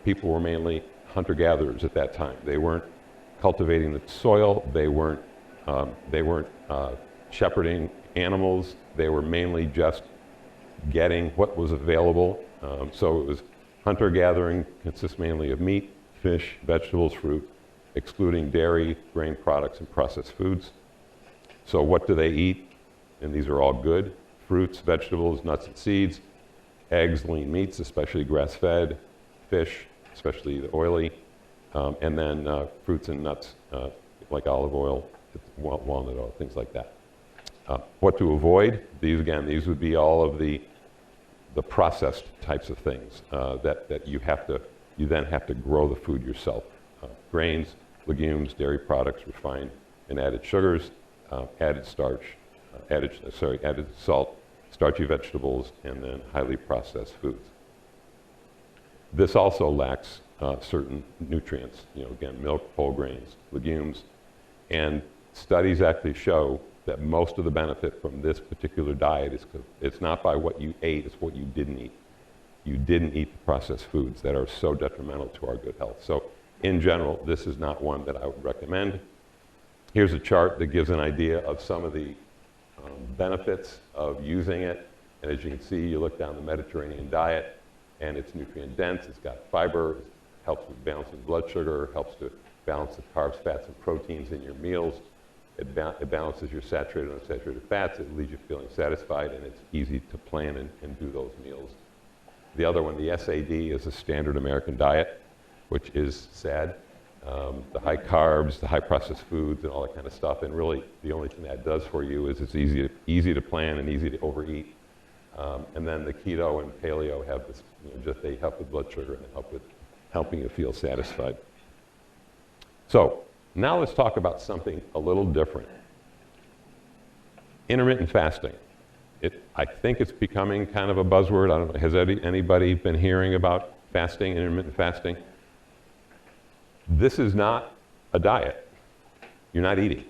C: people were mainly hunter-gatherers at that time. They weren't cultivating the soil. They weren't shepherding animals. They were mainly just getting what was available. So it was hunter-gathering, consists mainly of meat, fish, vegetables, fruit, excluding dairy, grain products, and processed foods. So what do they eat? And these are all good: fruits, vegetables, nuts and seeds, eggs, lean meats, especially grass-fed, fish, especially the oily, and then fruits and nuts like olive oil, walnut oil, things like that. What to avoid? These would be all of the processed types of things that you then have to grow the food yourself. Grains, legumes, dairy products, refined and added sugars, added starch, added salt, starchy vegetables, and then highly processed foods. This also lacks certain nutrients. Again, milk, whole grains, legumes, and studies actually show that most of the benefit from this particular diet it's not by what you ate, it's what you didn't eat. You didn't eat the processed foods that are so detrimental to our good health. So in general, this is not one that I would recommend. Here's a chart that gives an idea of some of the benefits of using it. And as you can see, you look down the Mediterranean diet, and it's nutrient dense, it's got fiber, it helps with balancing blood sugar, helps to balance the carbs, fats, and proteins in your meals. It balances your saturated and unsaturated fats. It leaves you feeling satisfied, and it's easy to plan and do those meals. The other one, the SAD, is a standard American diet, which is sad. The high carbs, the high processed foods, and all that kind of stuff. And really, the only thing that does for you is it's easy to plan and easy to overeat. And then the keto and paleo have this, they help with blood sugar and help with helping you feel satisfied. So now let's talk about something a little different. Intermittent fasting. I think it's becoming kind of a buzzword. I don't know, has anybody been hearing about fasting, intermittent fasting? This is not a diet. You're not eating.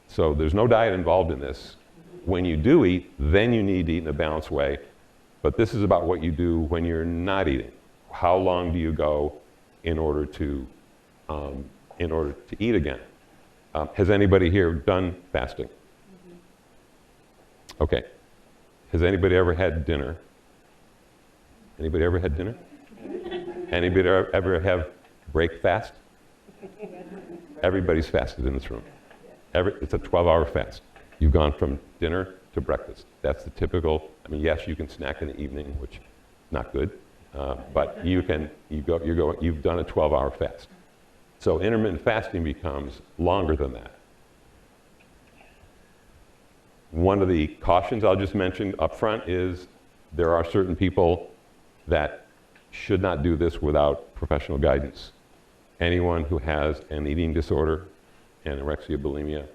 C: So there's no diet involved in this. When you do eat, then you need to eat in a balanced way. But this is about what you do when you're not eating. How long do you go in order to eat again? Has anybody here done fasting? Okay. Has anybody ever had dinner? Anybody ever had dinner? Anybody ever have break fast? Everybody's fasted in this room. It's a 12-hour fast. You've gone from dinner to breakfast. That's the typical. Yes, you can snack in the evening, which is not good, but you've done a 12-hour fast. So intermittent fasting becomes longer than that. One of the cautions I'll just mention up front is there are certain people that should not do this without professional guidance. Anyone who has an eating disorder, anorexia, bulimia,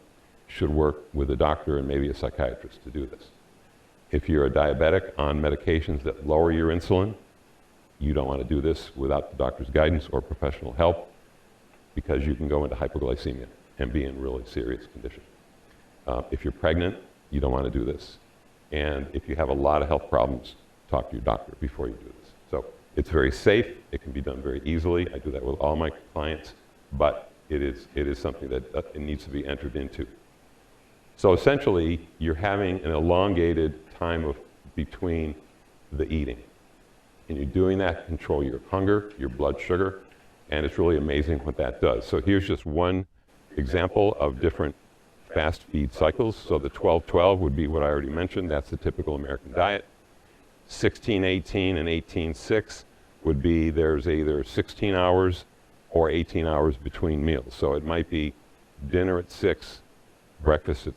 C: should work with a doctor and maybe a psychiatrist to do this. If you're a diabetic on medications that lower your insulin, you don't want to do this without the doctor's guidance or professional help, because you can go into hypoglycemia and be in really serious condition. If you're pregnant, you don't want to do this. And if you have a lot of health problems, talk to your doctor before you do this. So it's very safe. It can be done very easily. I do that with all my clients, but it is something that it needs to be entered into. So essentially, you're having an elongated time between the eating. And you're doing that to control your hunger, your blood sugar, and it's really amazing what that does. So here's just one example of different fast feed cycles. So the 12-12 would be what I already mentioned. That's the typical American diet. 16-18 and 18-6 would be there's either 16 hours or 18 hours between meals. So it might be dinner at 6, breakfast at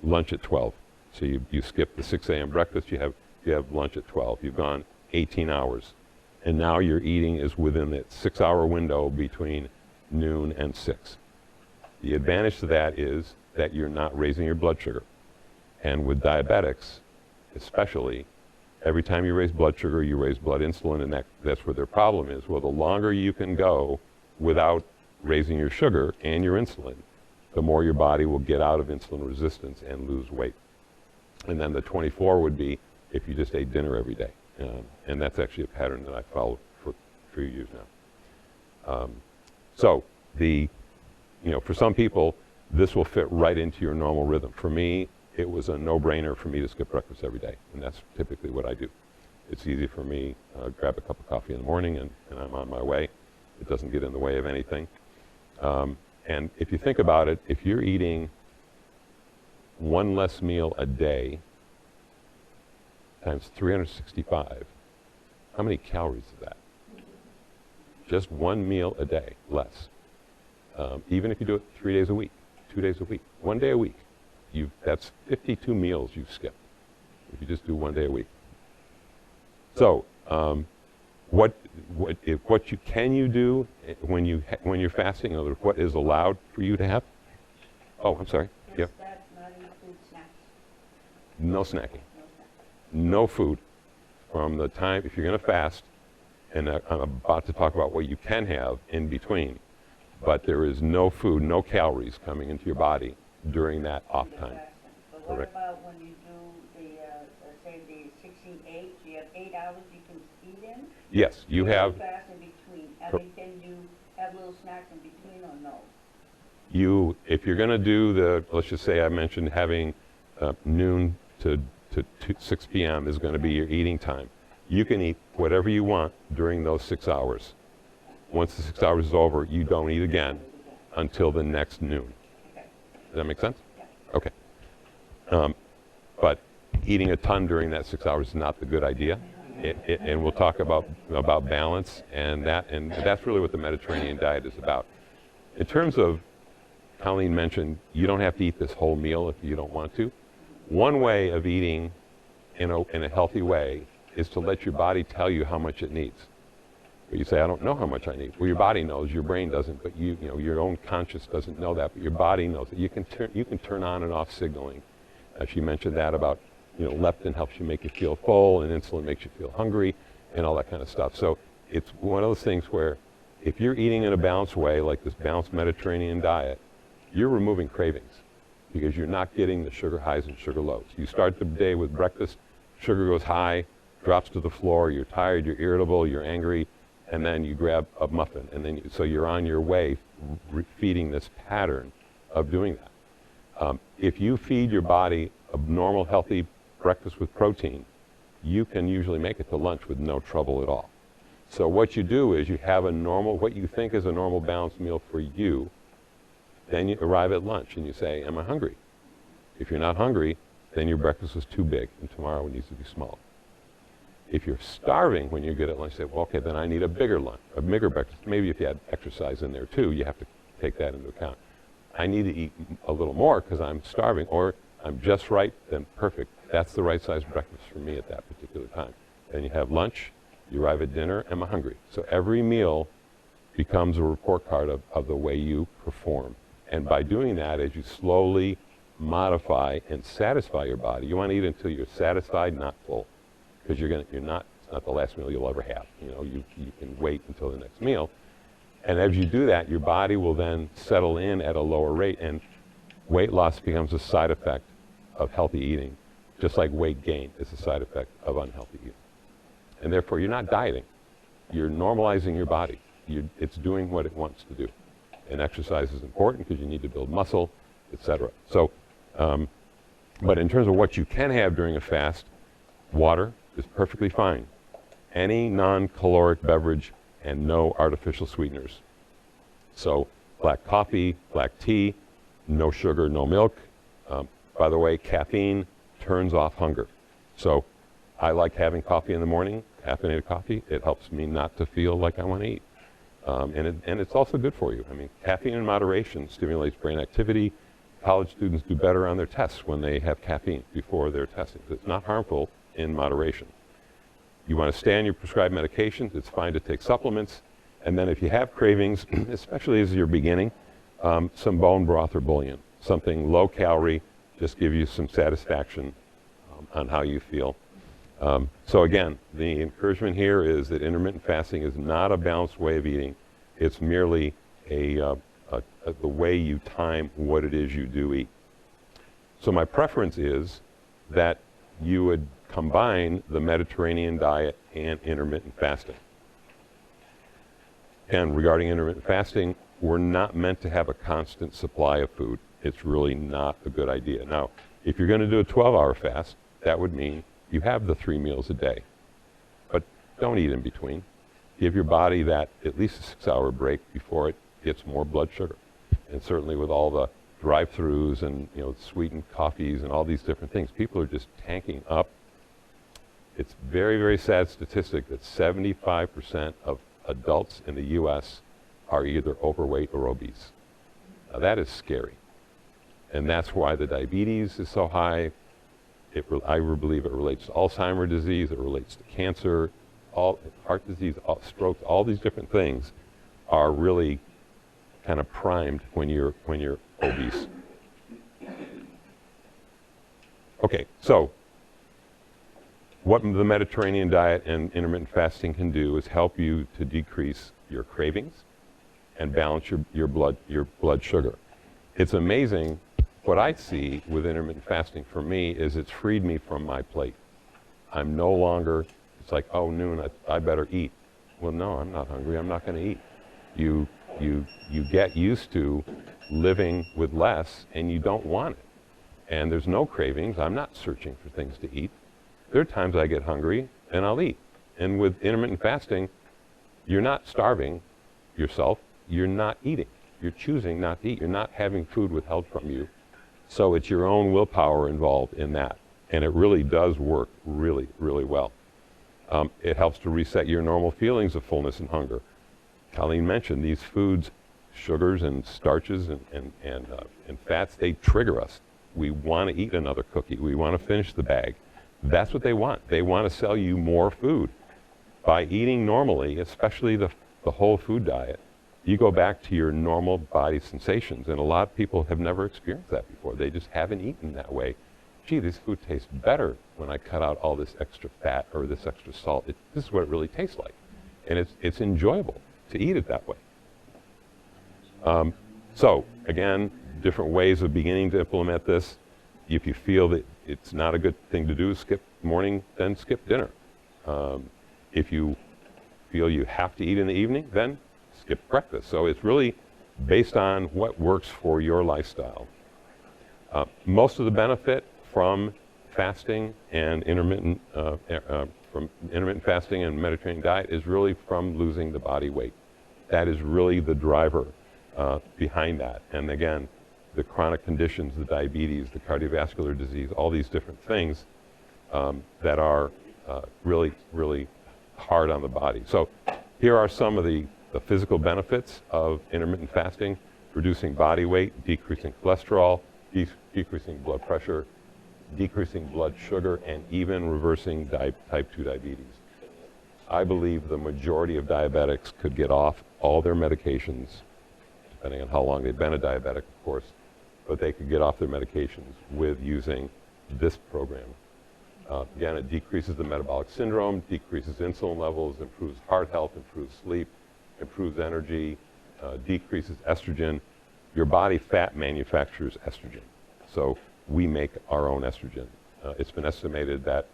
C: lunch at 12. So you skip the 6 a.m. breakfast, you have lunch at 12. You've gone 18 hours. And now your eating is within that 6-hour window between noon and 6. The advantage to that is that you're not raising your blood sugar. And with diabetics, especially, every time you raise blood sugar, you raise blood insulin, and that's where their problem is. Well, the longer you can go without raising your sugar and your insulin, the more your body will get out of insulin resistance and lose weight. And then the 24 would be if you just ate dinner every day. And that's actually a pattern that I followed for 3 years now. For some people, this will fit right into your normal rhythm. For me, it was a no-brainer for me to skip breakfast every day, and that's typically what I do. It's easy for me, grab a cup of coffee in the morning, and I'm on my way. It doesn't get in the way of anything. And if you think about it, if you're eating one less meal a day times 365, how many calories is that? Just one meal a day, less. Even if you do it 3 days a week, 2 days a week, 1 day a week, that's 52 meals you've skipped if you just do 1 day a week. So what can you do when you're fasting? In other words, what is allowed for you to have? Oh, I'm sorry.
B: Does that not include snacks?
C: No snacking. No food from the time, if you're going to fast, and I'm about to talk about what you can have in between, but there is no food, no calories coming into your body during that off time.
B: But what
C: Correct.
B: about when you do say the 16-8, you have 8 hours you can eat in?
C: Yes, you have.
B: Fast in between. Can you have little snacks in between or no?
C: If you're going to do let's just say I mentioned having noon to 6 p.m. is going to be your eating time. You can eat whatever you want during those 6 hours. Once the 6 hours is over, you don't eat again until the next noon.
B: Okay.
C: Does that make sense?
B: Yeah.
C: Okay. But eating a ton during that 6 hours is not the good idea. And we'll talk about balance, and that's really what the Mediterranean diet is about. In terms of, Colleen mentioned, you don't have to eat this whole meal if you don't want to. One way of eating in a healthy way is to let your body tell you how much it needs. But you say, I don't know how much I need. Well, your body knows, your brain doesn't, but your own conscious doesn't know that, but your body knows it. You can turn on and off signaling. She mentioned that about, leptin helps you make you feel full, and insulin makes you feel hungry, and all that kind of stuff. So it's one of those things where if you're eating in a balanced way, like this balanced Mediterranean diet, you're removing cravings because you're not getting the sugar highs and sugar lows. You start the day with breakfast, sugar goes high, drops to the floor, you're tired, you're irritable, you're angry, and then you grab a muffin, and then so you're on your way feeding this pattern of doing that. If you feed your body a normal, healthy breakfast with protein, you can usually make it to lunch with no trouble at all. So what you do is you have what you think is a normal balanced meal for you, then you arrive at lunch and you say, am I hungry? If you're not hungry, then your breakfast was too big, and tomorrow it needs to be small. If you're starving when you get at lunch, you say, well, okay, then I need a bigger lunch, a bigger breakfast. Maybe if you had exercise in there too, you have to take that into account. I need to eat a little more because I'm starving, or I'm just right, then perfect. That's the right size breakfast for me at that particular time. Then you have lunch, you arrive at dinner, am I hungry? So every meal becomes a report card of the way you perform. And by doing that, as you slowly modify and satisfy your body. You want to eat until you're satisfied, not full, because it's not the last meal you'll ever have. You know, you can wait until the next meal. And as you do that, your body will then settle in at a lower rate, and weight loss becomes a side effect of healthy eating, just like weight gain is a side effect of unhealthy eating. And therefore, you're not dieting. You're normalizing your body. It's doing what it wants to do. And exercise is important because you need to build muscle, etc. So, but in terms of what you can have during a fast, water is perfectly fine. Any non-caloric beverage and no artificial sweeteners. So black coffee, black tea, no sugar, no milk. By the way, caffeine turns off hunger. So I like having coffee in the morning, caffeinated coffee. It helps me not to feel like I want to eat. And it's also good for you. I mean, caffeine in moderation stimulates brain activity. College students do better on their tests when they have caffeine before their testing. It's not harmful in moderation. You want to stay on your prescribed medications. It's fine to take supplements. And then if you have cravings, especially as you're beginning, some bone broth or bouillon, something low calorie, just give you some satisfaction on how you feel. So again, the encouragement here is that intermittent fasting is not a balanced way of eating. It's merely the way you time what it is you do eat. So my preference is that you would combine the Mediterranean diet and intermittent fasting. And regarding intermittent fasting, we're not meant to have a constant supply of food. It's really not a good idea. Now, if you're going to do a 12-hour fast, that would mean you have the 3 meals a day. But don't eat in between. Give your body that at least a 6-hour break before it gets more blood sugar. And certainly with all the drive-thrus and sweetened coffees and all these different things, people are just tanking up. It's very, very sad statistic that 75% of adults in the U.S. are either overweight or obese. Now that is scary. And that's why the diabetes is so high. I believe it relates to Alzheimer's disease, it relates to cancer, heart disease, strokes, all these different things are really kind of primed when you're obese. Okay, so what the Mediterranean diet and intermittent fasting can do is help you to decrease your cravings and balance your blood sugar. It's amazing. What I see with intermittent fasting for me is it's freed me from my plate. I'm no longer, it's like, oh, noon, I better eat. Well, no, I'm not hungry. I'm not going to eat. You get used to living with less, and you don't want it. And there's no cravings. I'm not searching for things to eat. There are times I get hungry, and I'll eat. And with intermittent fasting, you're not starving yourself. You're not eating. You're choosing not to eat. You're not having food withheld from you. So it's your own willpower involved in that. And it really does work really, really well. It helps to reset your normal feelings of fullness and hunger. Colleen mentioned these foods, sugars and starches and fats, they trigger us. We want to eat another cookie. We want to finish the bag. That's what they want. They want to sell you more food. By eating normally, especially the whole food diet, you go back to your normal body sensations. And a lot of people have never experienced that before. They just haven't eaten that way. Gee, this food tastes better when I cut out all this extra fat or this extra salt. This is what it really tastes like. And it's enjoyable to eat it that way. So, again, different ways of beginning to implement this. If you feel that it's not a good thing to do, skip morning, then skip dinner. If you feel you have to eat in the evening, then skip breakfast. So it's really based on what works for your lifestyle. Most of the benefit from fasting and intermittent fasting and Mediterranean diet is really from losing the body weight. That is really the driver behind that. And again, the chronic conditions, the diabetes, the cardiovascular disease, all these different things that are really, really hard on the body. So here are some of the physical benefits of intermittent fasting: reducing body weight, decreasing cholesterol, decreasing blood pressure, decreasing blood sugar, and even reversing type 2 diabetes. I believe the majority of diabetics could get off all their medications, depending on how long they've been a diabetic, of course, but they could get off their medications with using this program. Again, it decreases the metabolic syndrome, decreases insulin levels, improves heart health, improves sleep, improves energy, decreases estrogen. Your body fat manufactures estrogen, so we make our own estrogen. It's been estimated that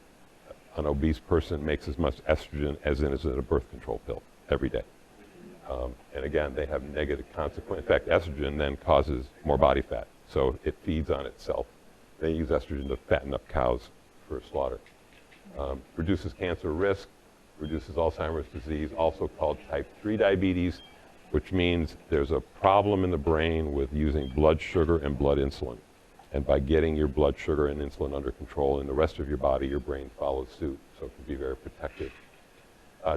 C: an obese person makes as much estrogen as is in a birth control pill every day. And again, they have negative consequences. In fact, estrogen then causes more body fat, so it feeds on itself. They use estrogen to fatten up cows for slaughter. Reduces cancer risk, reduces Alzheimer's disease, also called type 3 diabetes, which means there's a problem in the brain with using blood sugar and blood insulin. And by getting your blood sugar and insulin under control in the rest of your body, your brain follows suit, so it can be very protective.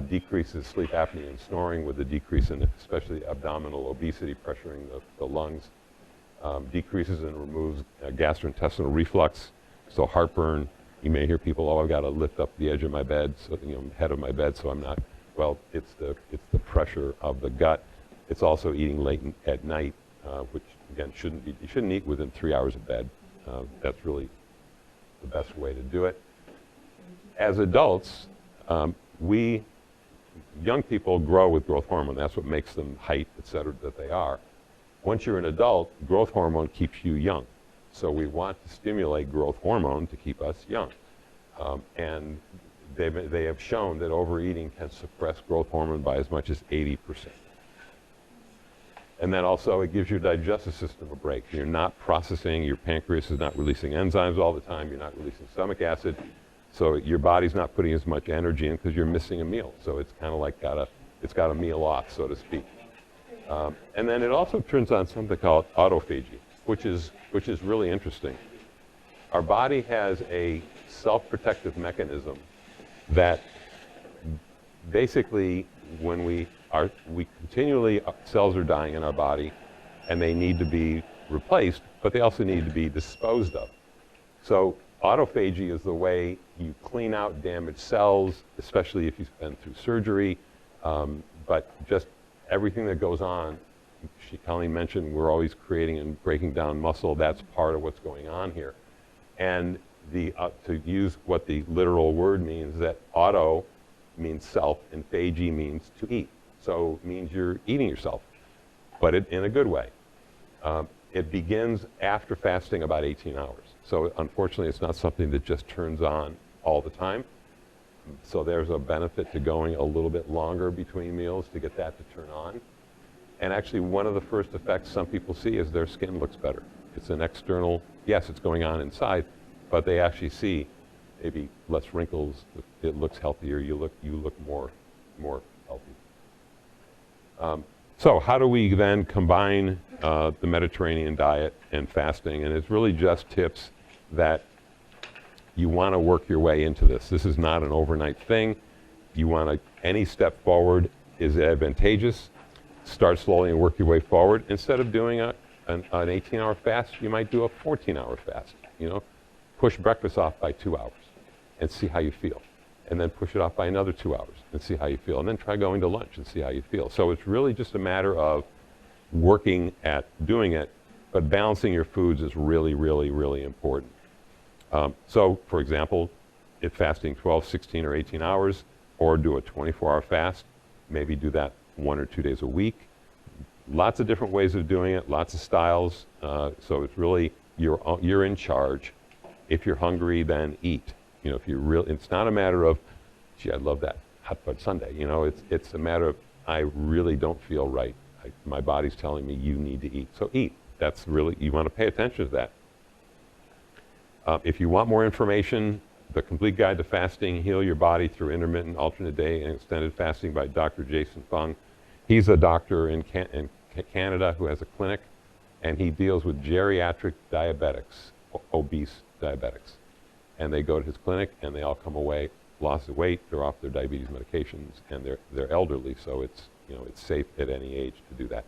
C: Decreases sleep apnea and snoring with a decrease in especially abdominal obesity, pressuring the lungs. Decreases and removes gastrointestinal reflux, so heartburn. You may hear people, oh, I've got to lift up the edge of my bed, so, head of my bed, so I'm not. Well, it's the pressure of the gut. It's also eating late at night, which again you shouldn't eat within 3 hours of bed. That's really the best way to do it. As adults, young people grow with growth hormone. That's what makes them height, et cetera, that they are. Once you're an adult, growth hormone keeps you young. So we want to stimulate growth hormone to keep us young. And they have shown that overeating can suppress growth hormone by as much as 80%. And then also it gives your digestive system a break. You're not processing, your pancreas is not releasing enzymes all the time, you're not releasing stomach acid, so your body's not putting as much energy in because you're missing a meal. So it's kind of like it's got a meal off, so to speak. And then it also turns on something called autophagy, which is really interesting. Our body has a self-protective mechanism that basically when we continually, cells are dying in our body and they need to be replaced, but they also need to be disposed of. So autophagy is the way you clean out damaged cells, especially if you've been through surgery, but just everything that goes on. Colleen mentioned we're always creating and breaking down muscle. That's part of what's going on here. And to use what the literal word means, that auto means self and phagy means to eat. So it means you're eating yourself, but in a good way. It begins after fasting about 18 hours. So unfortunately, it's not something that just turns on all the time. So there's a benefit to going a little bit longer between meals to get that to turn on. And actually, one of the first effects some people see is their skin looks better. It's an external, yes, it's going on inside, but they actually see maybe less wrinkles. It looks healthier. You look more healthy. So how do we then combine the Mediterranean diet and fasting? And it's really just tips that you want to work your way into this. This is not an overnight thing. You want to, any step forward is advantageous. Start slowly and work your way forward. Instead of doing an 18-hour fast, you might do a 14-hour fast. Push breakfast off by 2 hours and see how you feel. And then push it off by another 2 hours and see how you feel. And then try going to lunch and see how you feel. So it's really just a matter of working at doing it, but balancing your foods is really, really, really important. So, for example, if fasting 12, 16, or 18 hours, or do a 24-hour fast, maybe do that 1 or 2 days a week. Lots of different ways of doing it, lots of styles. So it's really, you're in charge. If you're hungry, then eat. If you're it's not a matter of, gee, I love that hot fudge sundae. It's a matter of, I really don't feel right. My body's telling me you need to eat. So eat. That's really, you want to pay attention to that. If you want more information, The Complete Guide to Fasting, Heal Your Body Through Intermittent, Alternate Day, and Extended Fasting by Dr. Jason Fung. He's a doctor in Canada who has a clinic, and he deals with geriatric diabetics, obese diabetics. And they go to his clinic, and they all come away, lost of weight, they're off their diabetes medications, and they're elderly, so it's safe at any age to do that.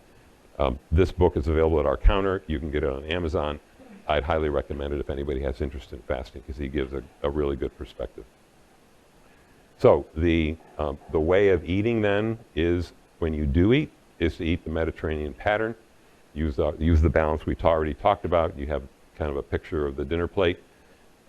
C: This book is available at our counter. You can get it on Amazon. I'd highly recommend it if anybody has interest in fasting, because he gives a really good perspective. So the way of eating then is, when you do eat, is to eat the Mediterranean pattern. use the balance we already talked about. You have kind of a picture of the dinner plate.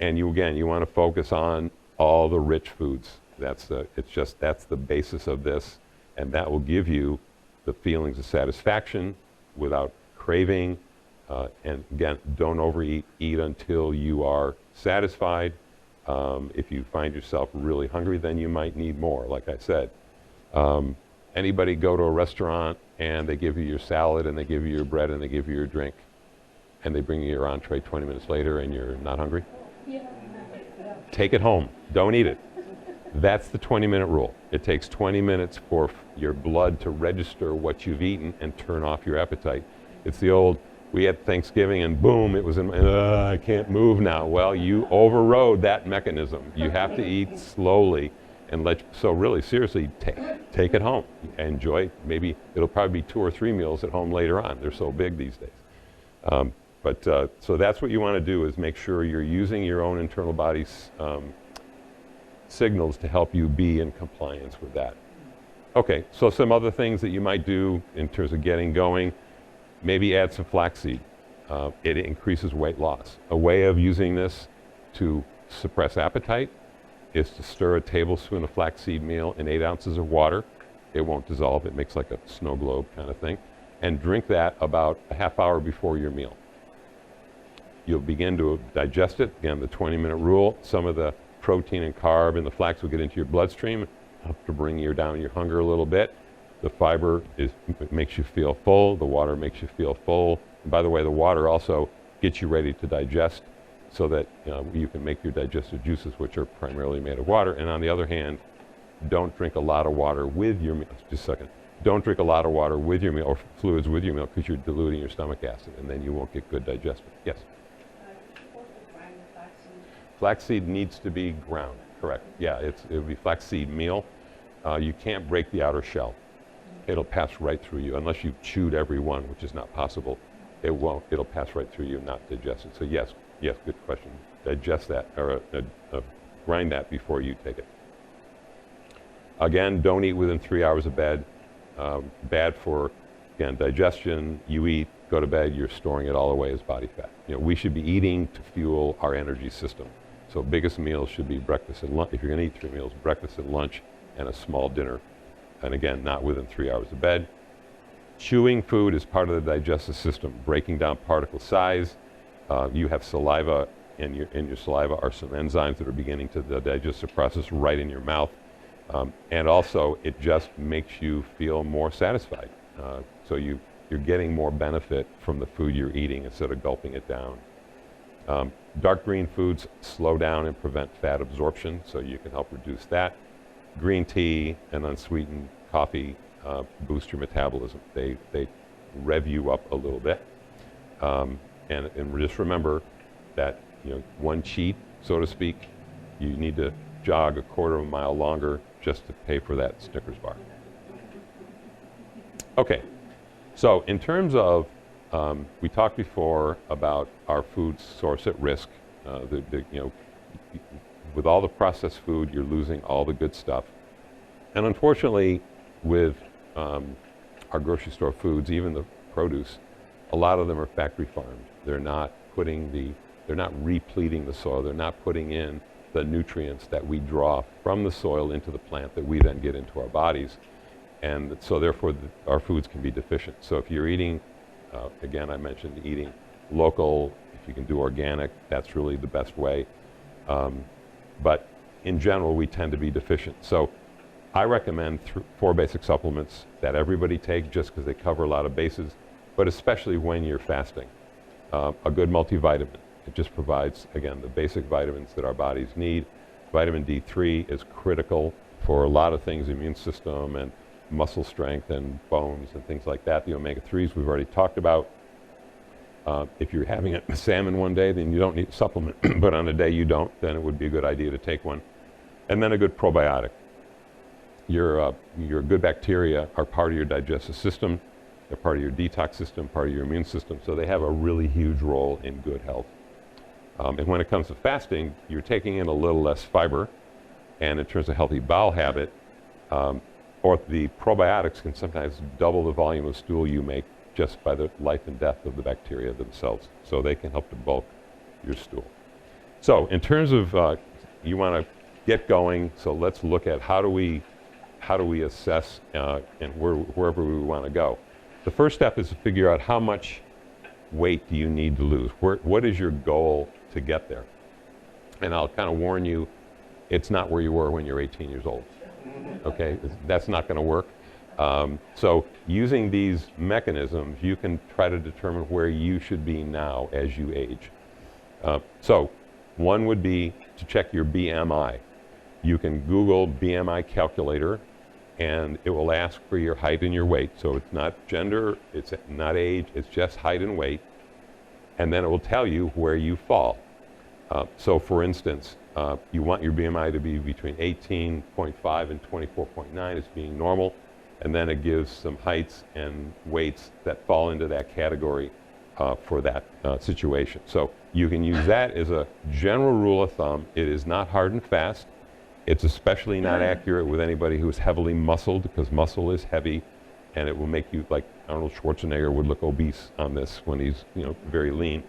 C: And you want to focus on all the rich foods. That's the basis of this. And that will give you the feelings of satisfaction without craving. And again, don't overeat. Eat until you are satisfied. If you find yourself really hungry, then you might need more, like I said. Anybody go to a restaurant and they give you your salad and they give you your bread and they give you your drink and they bring you your entree 20 minutes later and you're not hungry? Yeah. Take it home. Don't eat it. That's the 20-minute rule. It takes 20 minutes for your blood to register what you've eaten and turn off your appetite. It's the old, we had Thanksgiving and boom, it was in my, I can't move now. Well, you overrode that mechanism. You have to eat slowly and so really seriously, take it home. Enjoy, maybe it'll probably be 2 or 3 meals at home later on. They're so big these days. So that's what you want to do, is make sure you're using your own internal body's signals to help you be in compliance with that. Okay, so some other things that you might do in terms of getting going, maybe add some flaxseed. It increases weight loss. A way of using this to suppress appetite is to stir a tablespoon of flaxseed meal in 8 ounces of water. It won't dissolve, it makes like a snow globe kind of thing. And drink that about a half hour before your meal. You'll begin to digest it. Again, the 20-minute rule. Some of the protein and carb in the flax will get into your bloodstream, help to bring you down your hunger a little bit. The fiber makes you feel full. The water makes you feel full. And by the way, the water also gets you ready to digest so that you can make your digestive juices, which are primarily made of water. And on the other hand, don't drink a lot of water with your meal. Just a second. Don't drink a lot of water with your meal or fluids with your meal because you're diluting your stomach acid and then you won't get good digestion. Yes? Flaxseed needs to be ground, correct. Yeah, it'll be flaxseed meal. You can't break the outer shell. It'll pass right through you unless you've chewed every one, which is not possible. It won't. It'll pass right through you, not digest it. So yes, good question. Digest that or grind that before you take it. Again, don't eat within 3 hours of bed. Bad for, again, digestion. You eat, go to bed, you're storing it all away as body fat. We should be eating to fuel our energy system. So biggest meals should be breakfast and lunch. If you're going to eat 3 meals, breakfast and lunch and a small dinner. And again, not within 3 hours of bed. Chewing food is part of the digestive system, breaking down particle size. You have saliva, and in your saliva are some enzymes that are beginning to the digestive process right in your mouth. And also, it just makes you feel more satisfied. So you're getting more benefit from the food you're eating instead of gulping it down. Dark green foods slow down and prevent fat absorption, so you can help reduce that. Green tea and unsweetened coffee boost your metabolism. They rev you up a little bit. And just remember that one cheat, so to speak, you need to jog a quarter of a mile longer just to pay for that Snickers bar. Okay, so in terms of, we talked before about our food source at risk. With all the processed food, you're losing all the good stuff. And unfortunately, with our grocery store foods, even the produce, a lot of them are factory farmed. They're not repleting the soil. They're not putting in the nutrients that we draw from the soil into the plant that we then get into our bodies. And so therefore, our foods can be deficient. So if you're eating, again, I mentioned eating local, if you can do organic, that's really the best way. But in general, we tend to be deficient. So I recommend 4 basic supplements that everybody take just because they cover a lot of bases, but especially when you're fasting. A good multivitamin. It just provides, again, the basic vitamins that our bodies need. Vitamin D3 is critical for a lot of things, immune system and muscle strength and bones and things like that. The omega-3s we've already talked about. If you're having a salmon one day, then you don't need a supplement. But on a day you don't, then it would be a good idea to take one. And then a good probiotic. Your good bacteria are part of your digestive system. They're part of your detox system, part of your immune system. So they have a really huge role in good health. And when it comes to fasting, you're taking in a little less fiber. And in terms of healthy bowel habit, or the probiotics can sometimes double the volume of stool you make just by the life and death of the bacteria themselves. So they can help to bulk your stool. So in terms of, you want to get going, so let's look at how do we assess and wherever we want to go. The first step is to figure out how much weight do you need to lose. What is your goal to get there? And I'll kind of warn you, it's not where you were when you're 18 years old. Okay, that's not going to work. So using these mechanisms, you can try to determine where you should be now as you age. So one would be to check your BMI. You can Google BMI calculator, and it will ask for your height and your weight. So it's not gender, it's not age, it's just height and weight. And then it will tell you where you fall. So for instance, you want your BMI to be between 18.5 and 24.9 as being normal. And then it gives some heights and weights that fall into that category for that situation. So you can use that as a general rule of thumb. It is not hard and fast. It's especially not accurate with anybody who is heavily muscled, because muscle is heavy, and it will make you, like Arnold Schwarzenegger would look obese on this when he's very lean.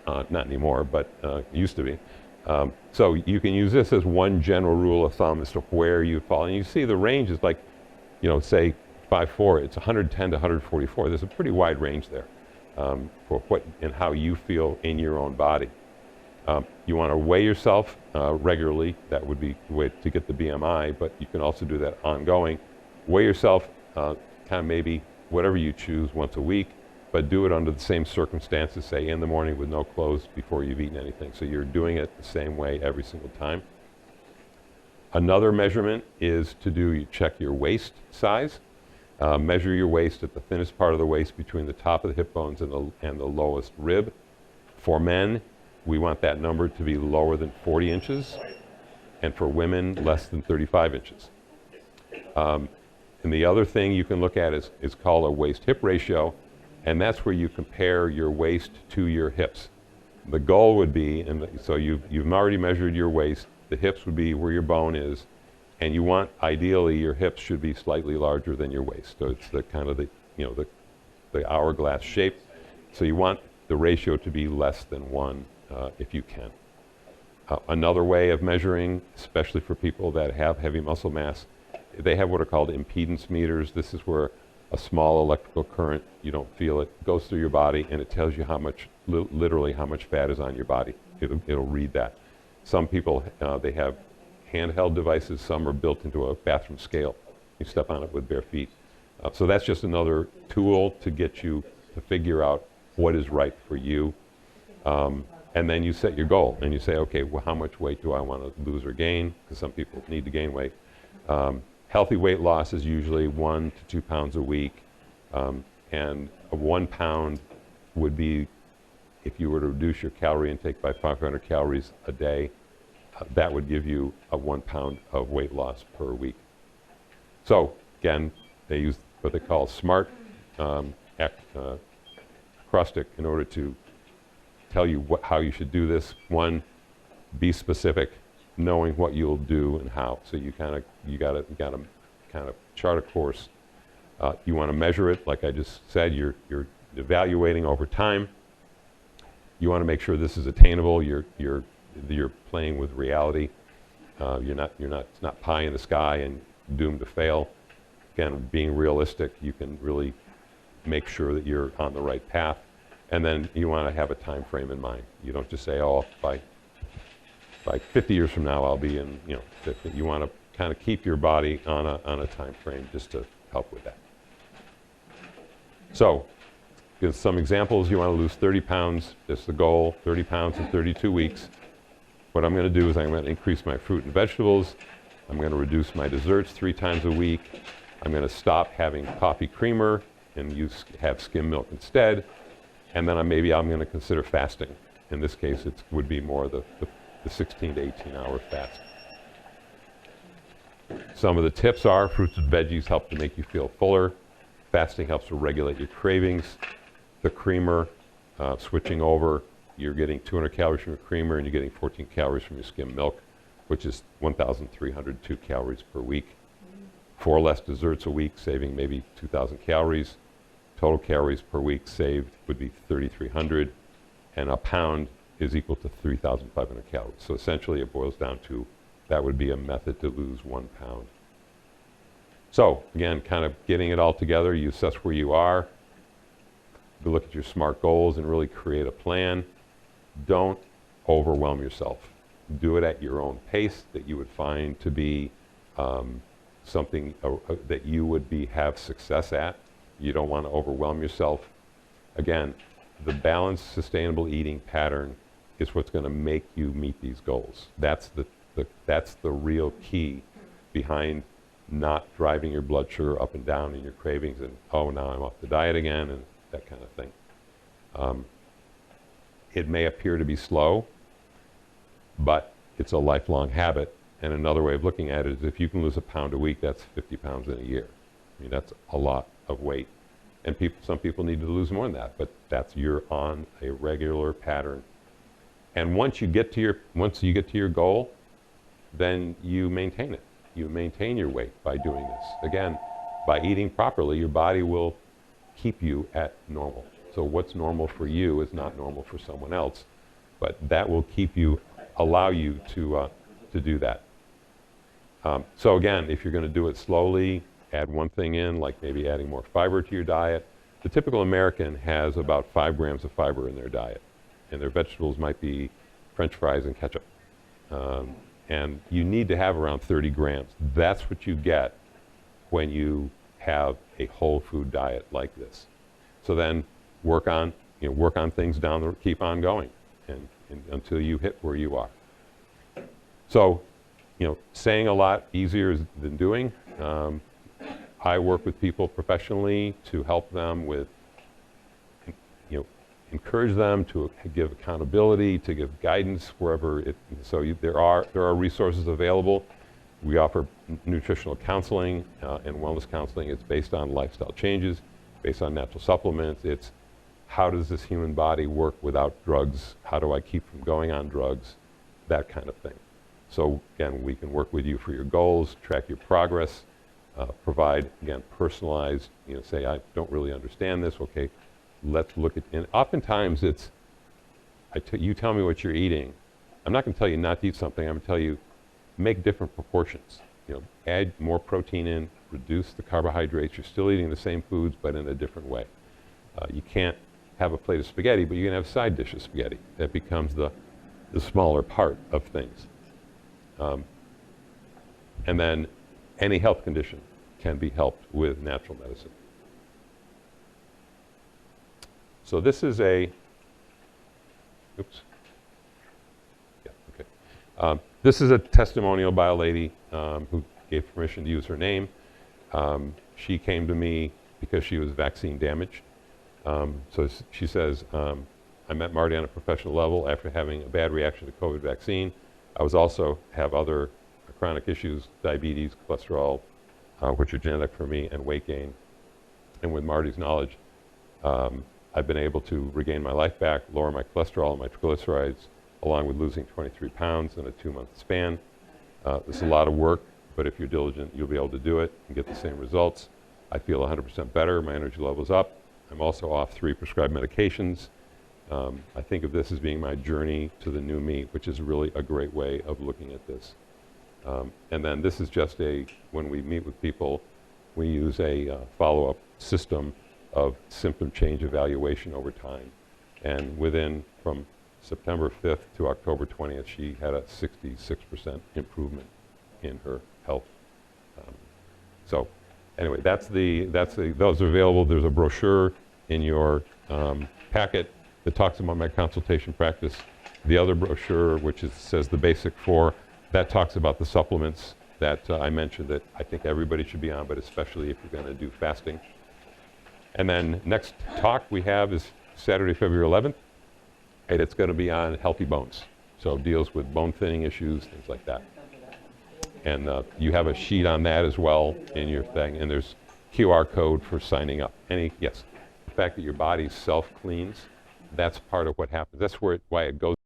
C: Not anymore, but used to be. So you can use this as one general rule of thumb as to where you fall. And you see the range is like, say 5'4", it's 110 to 144. There's a pretty wide range there for what and how you feel in your own body. You want to weigh yourself regularly. That would be the way to get the BMI, but you can also do that ongoing. Weigh yourself kind of maybe whatever you choose once a week, but do it under the same circumstances, say in the morning with no clothes before you've eaten anything. So you're doing it the same way every single time. Another measurement is you check your waist size. Measure your waist at the thinnest part of the waist between the top of the hip bones and the lowest rib. For men, we want that number to be lower than 40 inches, and for women, less than 35 inches. And the other thing you can look at is called a waist-hip ratio, and that's where you compare your waist to your hips. The goal would be, so you've already measured your waist, the hips would be where your bone is, and you want, ideally, your hips should be slightly larger than your waist. So it's the kind of the hourglass shape. So you want the ratio to be less than 1 if you can. Another way of measuring, especially for people that have heavy muscle mass, they have what are called impedance meters. This is where a small electrical current, you don't feel it, goes through your body, and it tells you how much, literally how much fat is on your body. It'll read that. Some people, they have handheld devices. Some are built into a bathroom scale. You step on it with bare feet. So that's just another tool to get you to figure out what is right for you. And then you set your goal, and you say, okay, well, how much weight do I want to lose or gain? Because some people need to gain weight. Healthy weight loss is usually 1 to 2 pounds a week. And 1 pound would be, if you were to reduce your calorie intake by 500 calories a day, that would give you a 1 pound of weight loss per week. So again, they use what they call SMART acrostic in order to tell you how you should do this. 1, be specific, knowing what you'll do and how. So you gotta kind of chart a course. You want to measure it, like I just said. You're evaluating over time. You want to make sure this is attainable. You're playing with reality. It's not pie in the sky and doomed to fail. Again, being realistic, you can really make sure that you're on the right path. And then you want to have a time frame in mind. You don't just say, oh, by 50 years from now I'll be in, 50. You want to kind of keep your body on a time frame just to help with that. So, give some examples. You want to lose 30 pounds. That's the goal, 30 pounds in 32 weeks. What I'm going to do is I'm going to increase my fruit and vegetables. I'm going to reduce my desserts 3 times a week. I'm going to stop having coffee creamer and have skim milk instead. And then maybe I'm going to consider fasting. In this case, it would be more the 16 to 18 hour fast. Some of the tips are fruits and veggies help to make you feel fuller. Fasting helps to regulate your cravings. The creamer, switching over, you're getting 200 calories from your creamer and you're getting 14 calories from your skim milk, which is 1,302 calories per week. 4 less desserts a week, saving maybe 2,000 calories. total calories per week saved would be 3,300, and a pound is equal to 3,500 calories. So essentially it boils down to that would be a method to lose 1 pound. So again, kind of getting it all together, you assess where you are, you look at your SMART goals and really create a plan. Don't overwhelm yourself. Do it at your own pace that you would find to be something that you would have success at. You don't want to overwhelm yourself. Again, the balanced, sustainable eating pattern is what's going to make you meet these goals. That's the real key behind not driving your blood sugar up and down and your cravings and, oh, now I'm off the diet again, and that kind of thing. It may appear to be slow, but it's a lifelong habit. And another way of looking at it is if you can lose a pound a week, that's 50 pounds in a year. I mean, that's a lot of weight. And some people need to lose more than that, but you're on a regular pattern. And once you get to your goal, then you maintain it. You maintain your weight by doing this. Again, by eating properly, your body will keep you at normal. So what's normal for you is not normal for someone else, but that will allow you to do that. So again, if you're going to do it slowly, add one thing in, like maybe adding more fiber to your diet. The typical American has about 5 grams of fiber in their diet, and their vegetables might be French fries and ketchup. And you need to have around 30 grams. That's what you get when you have a whole food diet like this. So then work on things keep on going and until you hit where you are. So, saying a lot easier than doing. I work with people professionally to help them with, encourage them to give accountability, to give guidance wherever there are resources available. We offer nutritional counseling and wellness counseling. It's based on lifestyle changes, based on natural supplements. It's how does this human body work without drugs? How do I keep from going on drugs? That kind of thing. So again, we can work with you for your goals, track your progress, provide, again, personalized, say, I don't really understand this, okay, let's look at, and oftentimes it's, you tell me what you're eating. I'm not going to tell you not to eat something, I'm going to tell you, make different proportions. Add more protein in, reduce the carbohydrates, you're still eating the same foods, but in a different way. You can't have a plate of spaghetti, but you can have a side dish of spaghetti. That becomes the smaller part of things. And then any health condition can be helped with natural medicine. So this is this is a testimonial by a lady who gave permission to use her name. She came to me because she was vaccine damaged. So she says, I met Marty on a professional level after having a bad reaction to COVID vaccine. I also have other chronic issues, diabetes, cholesterol, which are genetic for me, and weight gain. And with Marty's knowledge, I've been able to regain my life back, lower my cholesterol and my triglycerides, along with losing 23 pounds in a 2-month span. This is a lot of work, but if you're diligent, you'll be able to do it and get the same results. I feel 100% better, my energy level's up. I'm also off 3 prescribed medications. I think of this as being my journey to the new me, which is really a great way of looking at this. And then this is just when we meet with people, we use a follow-up system of symptom change evaluation over time. And from September 5th to October 20th, she had a 66% improvement in her health. So anyway, those are available. There's a brochure in your packet that talks about my consultation practice. The other brochure, which says the basic 4, that talks about the supplements that I mentioned that I think everybody should be on, but especially if you're going to do fasting. And then next talk we have is Saturday, February 11th, and it's going to be on healthy bones. So it deals with bone thinning issues, things like that. And you have a sheet on that as well in your thing, and there's QR code for signing up. Yes, the fact that your body self-cleans, that's part of what happens. That's why it goes